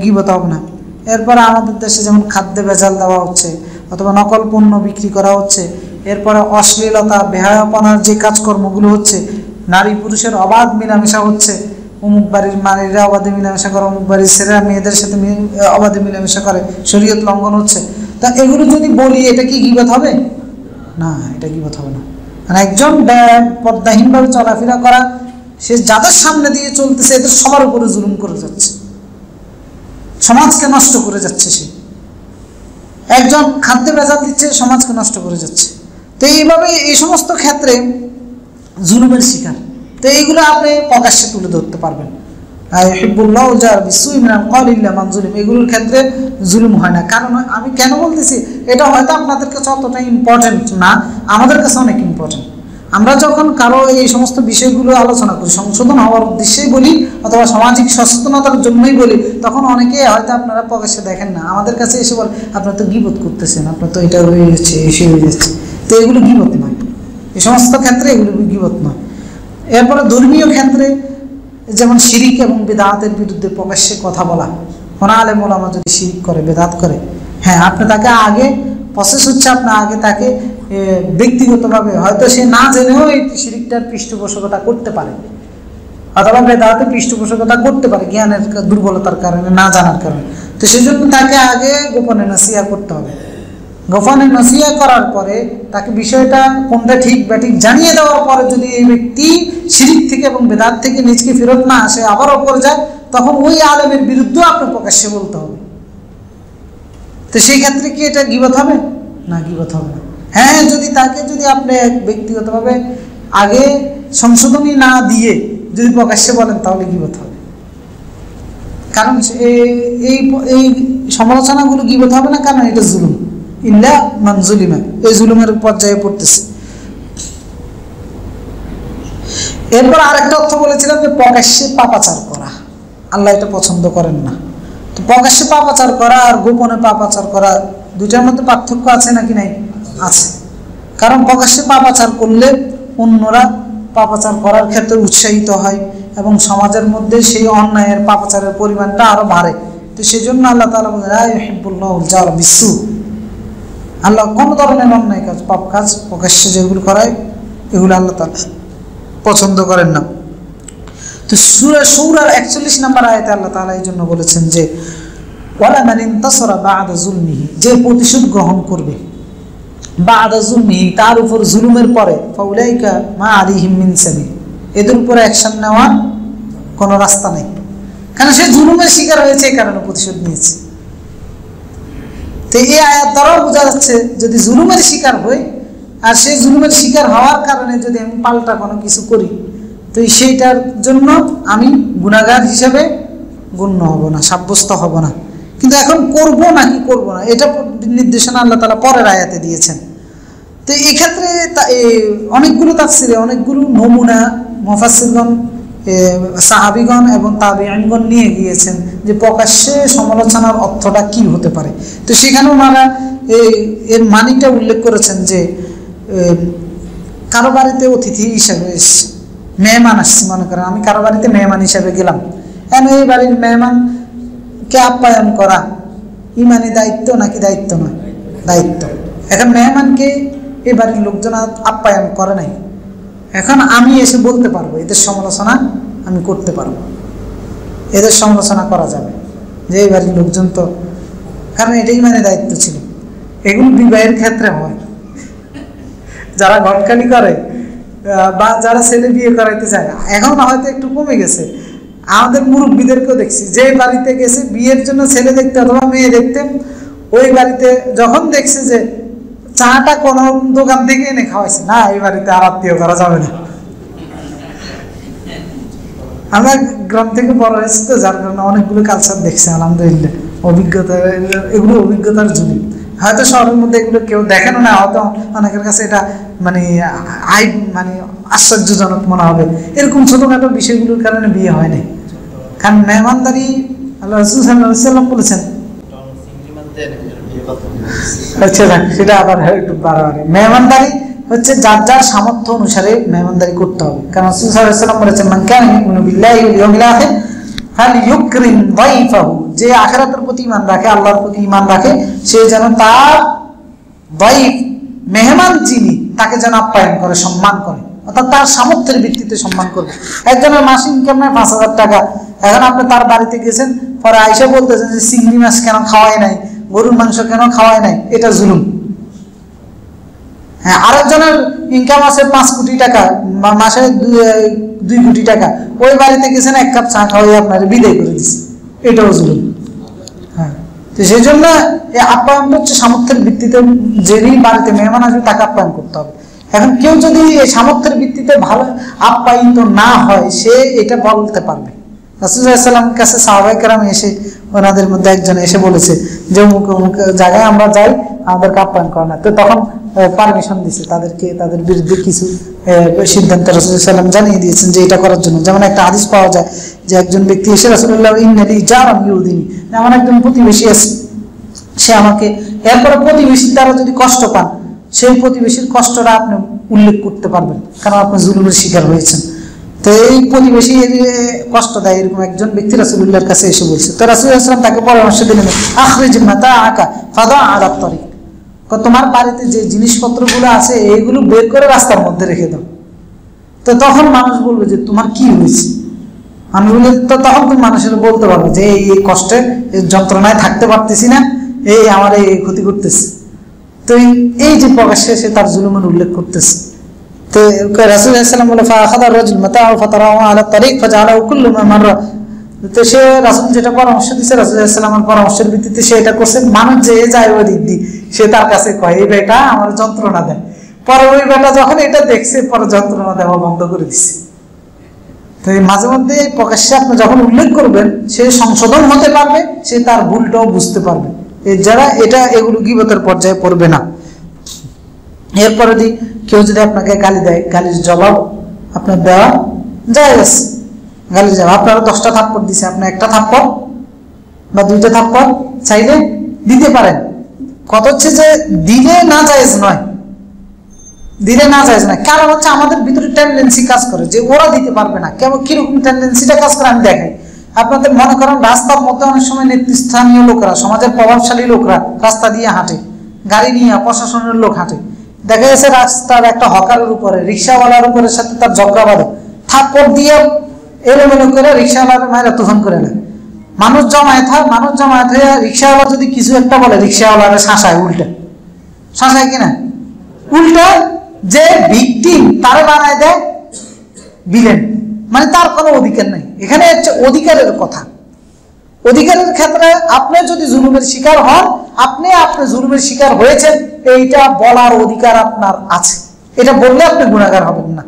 গীবত হবে না। এরপরে আমাদের দেশে যেমন খাদ্যে ভেজাল দেওয়া হচ্ছে, অথবা নকল পণ্য বিক্রি করা হচ্ছে, এরপরে অশ্লীলতা, বেহায়াপনার যে কাজকর্মগুলো হচ্ছে, নারী পুরুষের অবাধ মেলামেশা হচ্ছে, অমুক বাড়ির নারীরা অবাধে মেলামেশা করে, অমুক বাড়ির ছেলেরা মেয়েদের সাথে অবাধে মেলামেশা করে, শরীয়ত লঙ্ঘন হচ্ছে। তা এগুলো যদি বলি, এটা কি গীবত হবে? না, এটা গীবত হবে না। মানে একজন পর্দাহীনভাবে চলাফেরা করা, সে যাদের সামনে দিয়ে চলতেছে এদের সবার উপরে জুলুম করে যাচ্ছে, সমাজকে নষ্ট করে যাচ্ছে। সে একজন খাদ্যে ভেজাল দিচ্ছে, সমাজকে নষ্ট করে যাচ্ছে। তো এইভাবে এই সমস্ত ক্ষেত্রে জুলুমের শিকার। তো এইগুলো আপনি প্রকাশ্যে তুলে ধরতে পারবেন। এগুলোর ক্ষেত্রে জুলুম হয় না। কারণ আমি কেন বলতেছি, এটা হয়তো আপনাদের কাছে অতটা ইম্পর্টেন্ট না, আমাদের কাছে অনেক ইম্পর্টেন্ট। আমরা যখন কারো এই সমস্ত বিষয়গুলো আলোচনা করি, সংশোধন হওয়ার উদ্দেশ্যেই বলি অথবা সামাজিক সচেতনতার জন্যই বলি, তখন অনেকে হয়তো আপনারা প্রকাশ্যে দেখেন না, আমাদের কাছে এসে বলে আপনারা তো গীবত করতেছেন, আপনার তো এটা হয়ে যাচ্ছে, এসে হয়ে যাচ্ছে। তো এগুলো গীবত নয়, এই সমস্ত ক্ষেত্রে এগুলো গীবত নয়। এরপরে ধর্মীয় ক্ষেত্রে যেমন শিরিক এবং বেদাতের বিরুদ্ধে প্রকাশ্যে কথা বলা, কোন আলেম ওলামা যদি শিরিক করে, বেদাত করে, হ্যাঁ আপনি তাকে আগে প্রসেস হচ্ছে আপনার আগে তাকে ব্যক্তিগতভাবে, হয়তো সে না জেনেও এই শিরিকটার পৃষ্ঠপোষকতা করতে পারে অথবা বেদাতের পৃষ্ঠপোষকতা করতে পারে জ্ঞানের দুর্বলতার কারণে, না জানার কারণে। তো সেই জন্য তাকে আগে গোপনে নসিহত করতে হবে। গোপনে নসিহত করার পরে তাকে বিষয়টা কোনটা ঠিক বা ঠিক জানিয়ে দেওয়ার পরে যদি এই ব্যক্তি শিরিক থেকে এবং বেদাত থেকে নিজকে ফেরত না আসে, আবারও করে যায়, তখন ওই আলেমের বিরুদ্ধেও আপনি প্রকাশ্যে বলতে হবে। তো সেই ক্ষেত্রে কি এটা গীবত হবে? না, গীবত হবে না। হ্যাঁ, যদি তাকে যদি আপনি ব্যক্তিগতভাবে আগে সংশোধনী না দিয়ে যদি প্রকাশ্যে বলেন তাহলে গীবত হবে। কারণ এই সমালোচনাগুলো গীবত হবে না, কারণ এটা জুলুম, ইল্লা মান জুলিমা, এই জুলুমের পর্যায়ে পড়তেছে। এরপর আরেকটা অর্থ বলেছিলাম যে প্রকাশ্যে পাপাচার করা, আল্লাহ এটা পছন্দ করেন না। তো প্রকাশ্যে পাপাচার করা আর গোপনে পাপাচার করা দুইটার মধ্যে পার্থক্য আছে নাকি নাই? আছে। কারণ প্রকাশ্যে পাপাচার করলে অন্যরা পাপাচার করার ক্ষেত্রে উৎসাহিত হয় এবং সমাজের মধ্যে সেই অন্যায়ের পাপাচারের পরিমাণটা আরো বাড়ে। তো সেই জন্য আল্লাহ তাআলা বলেন লা ইউহিব্বুল্লাহুল জাহরা বিসসু, আল্লাহ কোন ধরনের অন্যায় কাজ, পাপ কাজ প্রকাশ্যে যেগুলো করায় এগুলো আল্লাহ তাআলা পছন্দ করেন না। তো সূরা শুরার 41 নম্বর আয়াতে আল্লাহ তাআলা এই জন্য বলেছেন যে ওয়ালা মান ইনতাসারা বা'দা যুলমিহি, যে প্রতিশোধ গ্রহণ করবে বা'দা যুলমিহি, তার উপর জুলুমের পরে, ফাউলাইকা মা আলাইহিম মিন সাবিল, এদের উপরে অ্যাকশন নেওয়ার কোনো রাস্তা নেই। কারণ সে জুলুমের শিকার হয়েছে, এই কারণে প্রতিশোধ নিয়েছে। তো এই আয়াত দ্বারাও বোঝা যাচ্ছে যদি জুলুমের শিকার হই আর সেই জুলুমের শিকার হওয়ার কারণে যদি আমি পাল্টা কোনো কিছু করি, তো সেইটার জন্য আমি গুনাহগার হিসেবে গণ্য হব না, সাব্যস্ত হব না। কিন্তু এখন করব নাকি করব না, এটা নির্দেশনা আল্লাহ তাআলা পরের আয়াতে দিয়েছেন। তো এই ক্ষেত্রে অনেকগুলো তাফসিরে অনেকগুলো নমুনা মুফাসসিরগণ, সাহাবীগণ এবং তাবেঈনগণ নিয়ে গিয়েছেন যে প্রকাশ্যে সমালোচনার অর্থটা কি হতে পারে। তো সেখানে ওনারা এর মানিটা উল্লেখ করেছেন যে কারো বাড়িতে অতিথি হিসাবে মেহমান আসছি, মনে করেন আমি কারো বাড়িতে মেহমান হিসাবে গেলাম, এখন এই বাড়ির মেহমানকে আপ্যায়ন করা ইমানি দায়িত্ব নাকি দায়িত্ব নয়? দায়িত্ব। এখন মেহমানকে এই বাড়ির লোকজন আপ্যায়ন করে নাই, এখন আমি এসে বলতে পারবো, এদের সমালোচনা আমি করতে পারবো, এদের সমালোচনা করা যাবে যে এই বাড়ির লোকজন তো, কারণ এটাই মানে দায়িত্ব ছিল। এগুলো বিবাহের ক্ষেত্রে হয়, যারা ঘটকালি করে বা যারা ছেলে বিয়ে করাইতে যায়, এখন হয়তো একটু কমে গেছে। আমাদের মুরব্বীদেরকেও দেখছি যে বাড়িতে গেছে বিয়ের জন্য ছেলে দেখতে অথবা মেয়ে দেখতে, ওই বাড়িতে যখন দেখছে যে চাটা কোনো দোকান থেকে এনে খাওয়াইছে, না এই বাড়িতে আর আত্মীয় করা যাবে না। আমরা গ্রাম থেকে বড় হয়েছি তো, যার কারণে অনেকগুলো কালচার দেখছি আলহামদুলিল্লাহ, অভিজ্ঞতা, এগুলো অভিজ্ঞতার জন্য। হয়তো শহরের মধ্যে এগুলো কেউ দেখেনো না, হয়তো অনেকের কাছে এটা মানে মানে আশ্চর্যজনক মনে হবে, এরকম ছোটখাটো বিষয়গুলোর কারণে বিয়ে হয় নাই। কারণ মেহমানদারি আল্লাহ রাসূল সাল্লাল্লাহু আলাইহি ওয়াসাল্লাম বলেছেন, আচ্ছা সেটা আবার একটু বাড়াবাড়ি। মেহমানদারি হচ্ছে যার যার সামর্থ্য অনুসারে মেহমানদারি করতে হবে। কারণ রাসূল সাল্লাল্লাহু আলাইহি ওয়াসাল্লাম বলেছেন মান কানা ইউমিনু বিল্লাহি ওয়াল ইয়াউমিল আখির ফালইউকরিম দাইফাহু, যে আখিরাতের প্রতি ঈমান রাখে, আল্লাহর প্রতি ঈমান রাখে, সে যেন তার দাইফ, মেহমান যিনি, তাকে যেন আপ্যায়ন করে, সম্মান করে, অর্থাৎ তার সামর্থ্যের ভিত্তিতে সম্মান করবে। একজনের মাসিক ইনকাম নেয় ৫,০০০ টাকা, এখন আপনি তার বাড়িতে গেছেন, পরে আইসা বলতেছেন যে চিংড়ি মাছ কেন খাওয়াই নাই, গরুর মাংস কেন খাওয়াই নাই, এটা জুলুম। হ্যাঁ, আরেকজনের ইনকাম আছে ৫ কোটি টাকা, মাসে 2 কোটি টাকা, ওই বাড়িতে গেছেন 1 কাপ চা খাওয়াই আপনার বিদায় করে দিচ্ছে, এটাও জুলুম। হ্যাঁ, তো সেই জন্য এই আপ্যায়নটা হচ্ছে সামর্থ্যের ভিত্তিতে, যিনি বাড়িতে মেহমান আসবে তাকে আপ্যায়ন করতে হবে। এখন কেউ যদি এই সামর্থ্যের ভিত্তিতে ভালো আপ্যায়িত না হয়, সে এটা বলতে পারবে। রাসূল সাল্লাল্লাহু আলাইহি ওয়াসাল্লামের কাছে সাহাবায়ে কেরাম এসে, ওনাদের মধ্যে একজন এসে বলেছে যে অমুক অমুক জায়গায় আমরা যাই, আমাদেরকে আপ্যায়ন করে না। তো তখন পারমিশন দিছে তাদেরকে, তাদের বিরুদ্ধে কিছু সিদ্ধান্ত রাসূল সাল্লাল্লাহু আলাইহি ওয়াসাল্লাম জানিয়ে দিয়েছেন যে এটা করার জন্য। যেমন একটা হাদিস পাওয়া যায় যে একজন ব্যক্তি এসে রাসূলুল্লাহ ইন্নালি জারাম ইউদিনি, আমার একজন প্রতিবেশী আছে, সে আমাকে, এরপরে প্রতিবেশীর দ্বারা যদি কষ্ট পান, সেই প্রতিবেশীর কষ্টটা আপনি উল্লেখ করতে পারবেন, কারণ আপনি জুলুমের শিকার হয়েছেন। তো এই প্রতিবেশী কষ্ট দেয় এরকম একজন ব্যক্তি রাসূলুল্লাহর কাছে এসে বলছে। তো রাসূল সাল্লাল্লাহু আলাইহি ওয়াসাল্লাম তাকে পরামর্শ দিলেন, আখরিজ মাতাআকা ফাদা আলা তারিক, তোমার বাড়িতে যে জিনিসপত্রগুলো আছে এইগুলো বের করে রাস্তার মধ্যে রেখে দাও। তো তখন মানুষ বলবে যে তোমার কি হয়েছে, মানুষ বলবে, তো তখন তুমি মানুষের বলতে পারবে যে এই কষ্টে এই যন্ত্রণায় থাকতে পারতেছি না, এই আমার এই ক্ষতি করতেছে। তো এই যে প্রকাশ্যে সে তার জুলুমের উল্লেখ করতেছে। তো রাসূল সাল্লাল্লাহু আলাইহি ওয়াসাল্লাম বলে ফাআখাযা রাজুল মাতাআহু ফাতারাহু আলা তারিক ফাজআলাহু কুল্লু মা মাররা। তো সে রাসূল যেটা পরামর্শ দিয়েছে, রাসূল সাল্লাল্লাহু আলাইহি ওয়াসাল্লামের পরামর্শের ভিত্তিতে সে এটা করছে। মানুষ যে যায় ওই দিক দিয়ে সে তার কাছে কয় এই বেটা আমার যন্ত্রণা দেয়, পরে ওই বেটা যখন এটা দেখছে পরে যন্ত্রণা দেওয়া বন্ধ করে দিচ্ছে। তো এই মাঝে মধ্যে প্রকাশ্যে আপনি যখন উল্লেখ করবেন সে সংশোধন হতে পারবে, সে তার ভুলটাও বুঝতে পারবে, যারা এটা এগুলো গীবতের পর্যায়ে পড়বে না। এরপরে কেউ যদি আপনাকে গালি দেয়, গালির জবাব আপনার দেওয়া জায়েজ। গালির জবাব আপনারা 10টা থাপ্পড় দিছে, আপনি একটা থাপ্পড় বা 2টা থাপ্পড় চাইলে দিতে পারেন। কত হচ্ছে যে দিলে না জায়েজ নয়, দিলে না জায়েজ নয়, কারণ হচ্ছে আমাদের ভিতরে টেন্ডেন্সি কাজ করে যে ওরা দিতে পারবে না। কেমন কিরকম টেন্ডেন্সিটা কাজ করে আমি দেখাই। আপনাদের মনে করেন রাস্তার মধ্যে অনেক সময় নেতৃস্থানীয় লোকরা, সমাজের প্রভাবশালী লোকরা রাস্তা দিয়ে হাঁটে, গাড়ি নিয়ে প্রশাসনের লোক হাঁটে, দেখা গেছে রাস্তার একটা হকারের উপরে রিক্সাওয়ালার উপরে সাথে তার ঝগড়া বাঁধে, থাপ্পড় দিয়ে এলোমেলো করে রিক্সাওয়ালার মায়েরা তুফান করে নেয়। মানুষ জমায়েত হয়ে রিক্সাওয়ালা যদি কিছু একটা বলে রিক্সাওয়ালার শাসায়, শাসায় কিনা উল্টা যে ভিকটিম তারে বানায় দেয় ভিলেন, মানে তার কোনো অধিকার নাই। এখানে হচ্ছে অধিকারের কথা। অধিকারের ক্ষেত্রে আপনি যদি জুলুমের শিকার হন, আপনি জুলুমের শিকার হয়েছেন এইটা বলার অধিকার আপনার আছে। এটা বললে আপনি গুনাহগার হবেন না,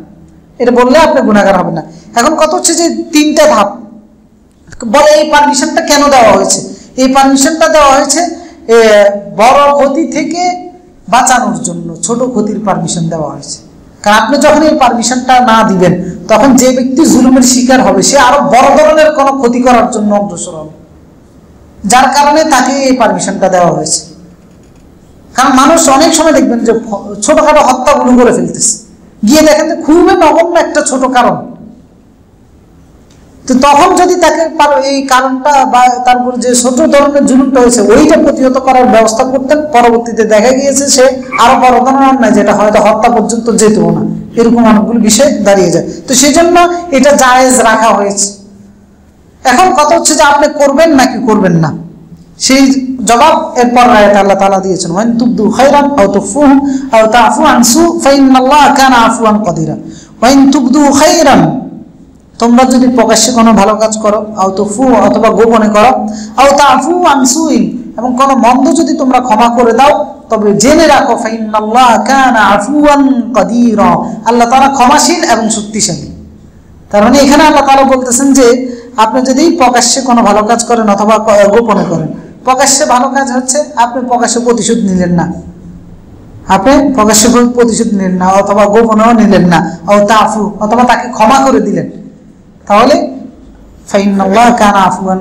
এটা বললে আপনি গুনাহগার হবেন না। এখন কত হচ্ছে যে 3টা ধাপ বলে। এই পারমিশনটা কেন দেওয়া হয়েছে? এই পারমিশনটা দেওয়া হয়েছে বড় ক্ষতি থেকে বাঁচানোর জন্য, ছোট ক্ষতির পারমিশন দেওয়া হয়েছে। কারণ আপনি যখন এই পারমিশনটা না দিবেন তখন যে ব্যক্তি জুলুমের শিকার হবে সে আরো বড় ধরনের কোনো ক্ষতি করার জন্য অগ্রসর হবে, যার কারণে তাকে এই পারমিশনটা দেওয়া হয়েছে। কারণ মানুষ অনেক সময় দেখবেন যে ছোটখাটো হত্যাগুলো করে ফেলতেছে, গিয়ে দেখেন যে খুবই নগণ্য একটা ছোট কারণ। তো তখন যদি তাকে এই কারণটা বা তারপর যে ছোট ধরনের জুলুমটা হয়েছে ওইটা প্রতিহত করার ব্যবস্থা করতেন, পরবর্তীতে দেখা গিয়েছে সে আরো বড় ধরনের অন্যায়, যেটা হয়তো হত্যা পর্যন্ত যেতেও না, এরকম অনেকগুলো বিষয় দাঁড়িয়ে যায়। তো সেই জন্য এটা জায়েজ রাখা হয়েছে। এখন কথা হচ্ছে যে আপনি করবেন নাকি করবেন না, সেই জবাব এরপর আয়াতে আল্লাহ তাআলা দিয়েছেন, ওয়ান তুবদু খায়রান আও তুখফুহু আও তা'ফু আন সু ফাইন্নাল্লাহা কানা আফওয়ান কাদিরা। ওয়ান তুবদু খায়রান, তোমরা যদি প্রকাশ্যে কোনো ভালো কাজ করো, আও তুখফু অথবা গোপনে করো, আও তা'ফু আন সুইন এবং কোনো মন্দ যদি তোমরা ক্ষমা করে দাও, তবে জেনে রাখো ফাইন্নাল্লাহা কানা আফওয়ান কাদিরা, আল্লাহ তাআলা ক্ষমাশীল এবং শক্তিশালী। তার মানে এখানে আল্লাহ তাআলা বলতেছেন যে আপনি যদি প্রকাশ্যে কোনো ভালো কাজ করেন অথবা গোপনে করেন, প্রকাশ্যে ভালো কাজ হচ্ছে আপনি প্রকাশ্যে প্রতিশোধ নিলেন না, অথবা গোপনেও নিলেন না, তাফু অথবা তাকে ক্ষমা করে দিলেন, তাহলে ফাইন্নাল্লাহা কানা আফওয়ান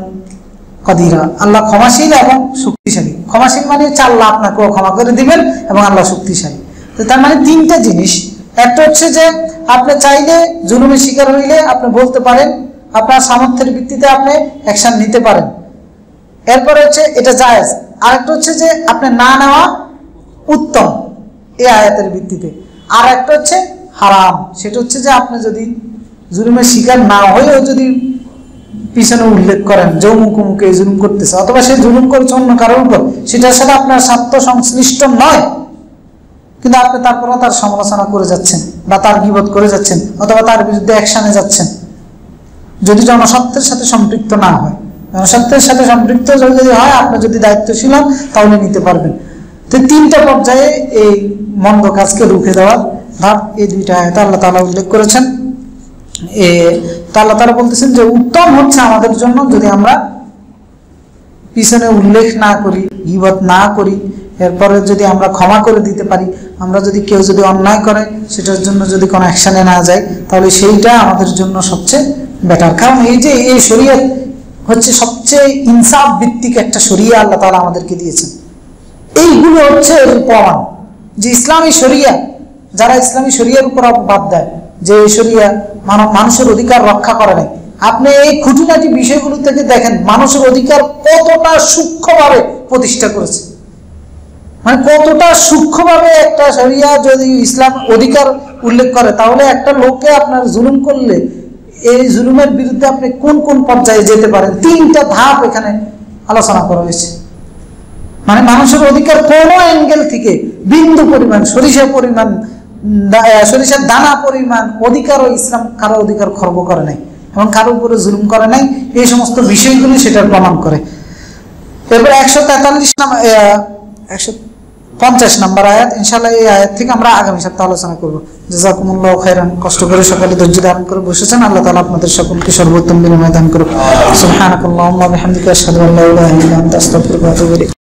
কাদিরা, আল্লাহ ক্ষমাশীল এবং শক্তিশালী। ক্ষমাশীল মানে আল্লাহ আপনাকেও ক্ষমা করে দিবেন এবং আল্লাহ শক্তিশালী। তো তার মানে 3টা জিনিস। একটা হচ্ছে যে আপনি চাইলে জুলুমের শিকার হইলে আপনি বলতে পারেন, আপনার সামর্থ্যের ভিত্তিতে আপনি অ্যাকশন নিতে পারেন, এরপরে হচ্ছে এটা জায়েজ। আরেকটা হচ্ছে যে আপনি না নেওয়া উত্তম এই আয়াতের ভিত্তিতে। আর একটা হচ্ছে হারাম, সেটা হচ্ছে যে আপনি যদি জুলুমের শিকার না হয়েও যদি পিছনে উল্লেখ করেন যে মুখে জুলুম করতেছে অথবা সে জুলুম করেছে অন্য কারোর উপর, সেটার সাথে আপনার স্বার্থ সংশ্লিষ্ট নয়, কিন্তু আপনি তারপরে তার সমালোচনা করে যাচ্ছেন বা তার গীবত করে যাচ্ছেন অথবা তার বিরুদ্ধে অ্যাকশনে যাচ্ছেন, যদি জনস্বার্থের সাথে সম্পৃক্ত না হয়। জনস্বার্থের সাথে সম্পৃক্ত যদি হয়, আপনি যদি দায়িত্বশীল হন তাহলে নিতে পারবেন। তো 3টা পর্যায়ে এই মন্দ কাজকে রুখে দেওয়ার ধাপ এই 2টা আয়াতে আল্লাহ তাআলা উল্লেখ করেছেন। তো আল্লাহ তাআলা বলতেছেন যে উত্তম হচ্ছে আমাদের জন্য যদি আমরা পিছনে উল্লেখ না করি, গীবত না করি, এরপরে যদি আমরা ক্ষমা করে দিতে পারি, আমরা যদি কেউ যদি অন্যায় করে সেটার জন্য যদি কোনো অ্যাকশনে না যায়, তাহলে সেইটা আমাদের জন্য সবচেয়ে বেটার। কারণ এই যে এই শরীয়ত হচ্ছে সবচেয়ে ইনসাফ ভিত্তিক একটা শরিয়া আল্লাহ তাআলা আমাদেরকে দিয়েছেন। এইগুলো হচ্ছে এর প্রমাণ যে ইসলামী শরিয়া, যারা ইসলামী শরিয়ার উপর বাদ দেয় যে এই শরিয়া মানুষের অধিকার রক্ষা করে নাই, আপনি এই খুঁটিনাটি বিষয়গুলো থেকে দেখেন মানুষের অধিকার কতটা সূক্ষ্মভাবে প্রতিষ্ঠা করেছে। মানে কতটা সূক্ষ্মভাবে একটা শরিয়া যদি ইসলাম অধিকার উল্লেখ করে, তাহলে একটা লোককে আপনার জুলুম করলে এই জুলুমের বিরুদ্ধে আপনি কোন কোন পর্যায়ে যেতে পারেন, 3টা ধাপ এখানে আলোচনা করা হয়েছে। মানে মানুষের অধিকার কোনো অ্যাঙ্গেল থেকে বিন্দু পরিমাণ, সরিষার দানা পরিমাণ অধিকারও ইসলাম কারো অধিকার খর্ব করে নাই এবং কারো উপরে জুলুম করে নাই। এই সমস্ত বিষয়গুলি সেটার প্রমাণ করে। এরপর 150 নম্বর আয়াত, ইনশাআল্লাহ এই আয়াত থেকে আমরা আগামী সপ্তাহে আলোচনা করবো। জাযাকুমুল্লাহু খাইরান। কষ্ট করে সকালে ধৈর্য ধারণ করে বসেছেন, আল্লাহ তাআলা আপনাদের সকলকে সর্বোত্তম বিনিময় দান করুক। সুবহানাকাল্লাহুম্মা ওয়া বিহামদিকা আশহাদু আল্লা ইলাহা ইল্লা আনতা আস্তাগফিরুকা ওয়া আতুবু ইলাইক।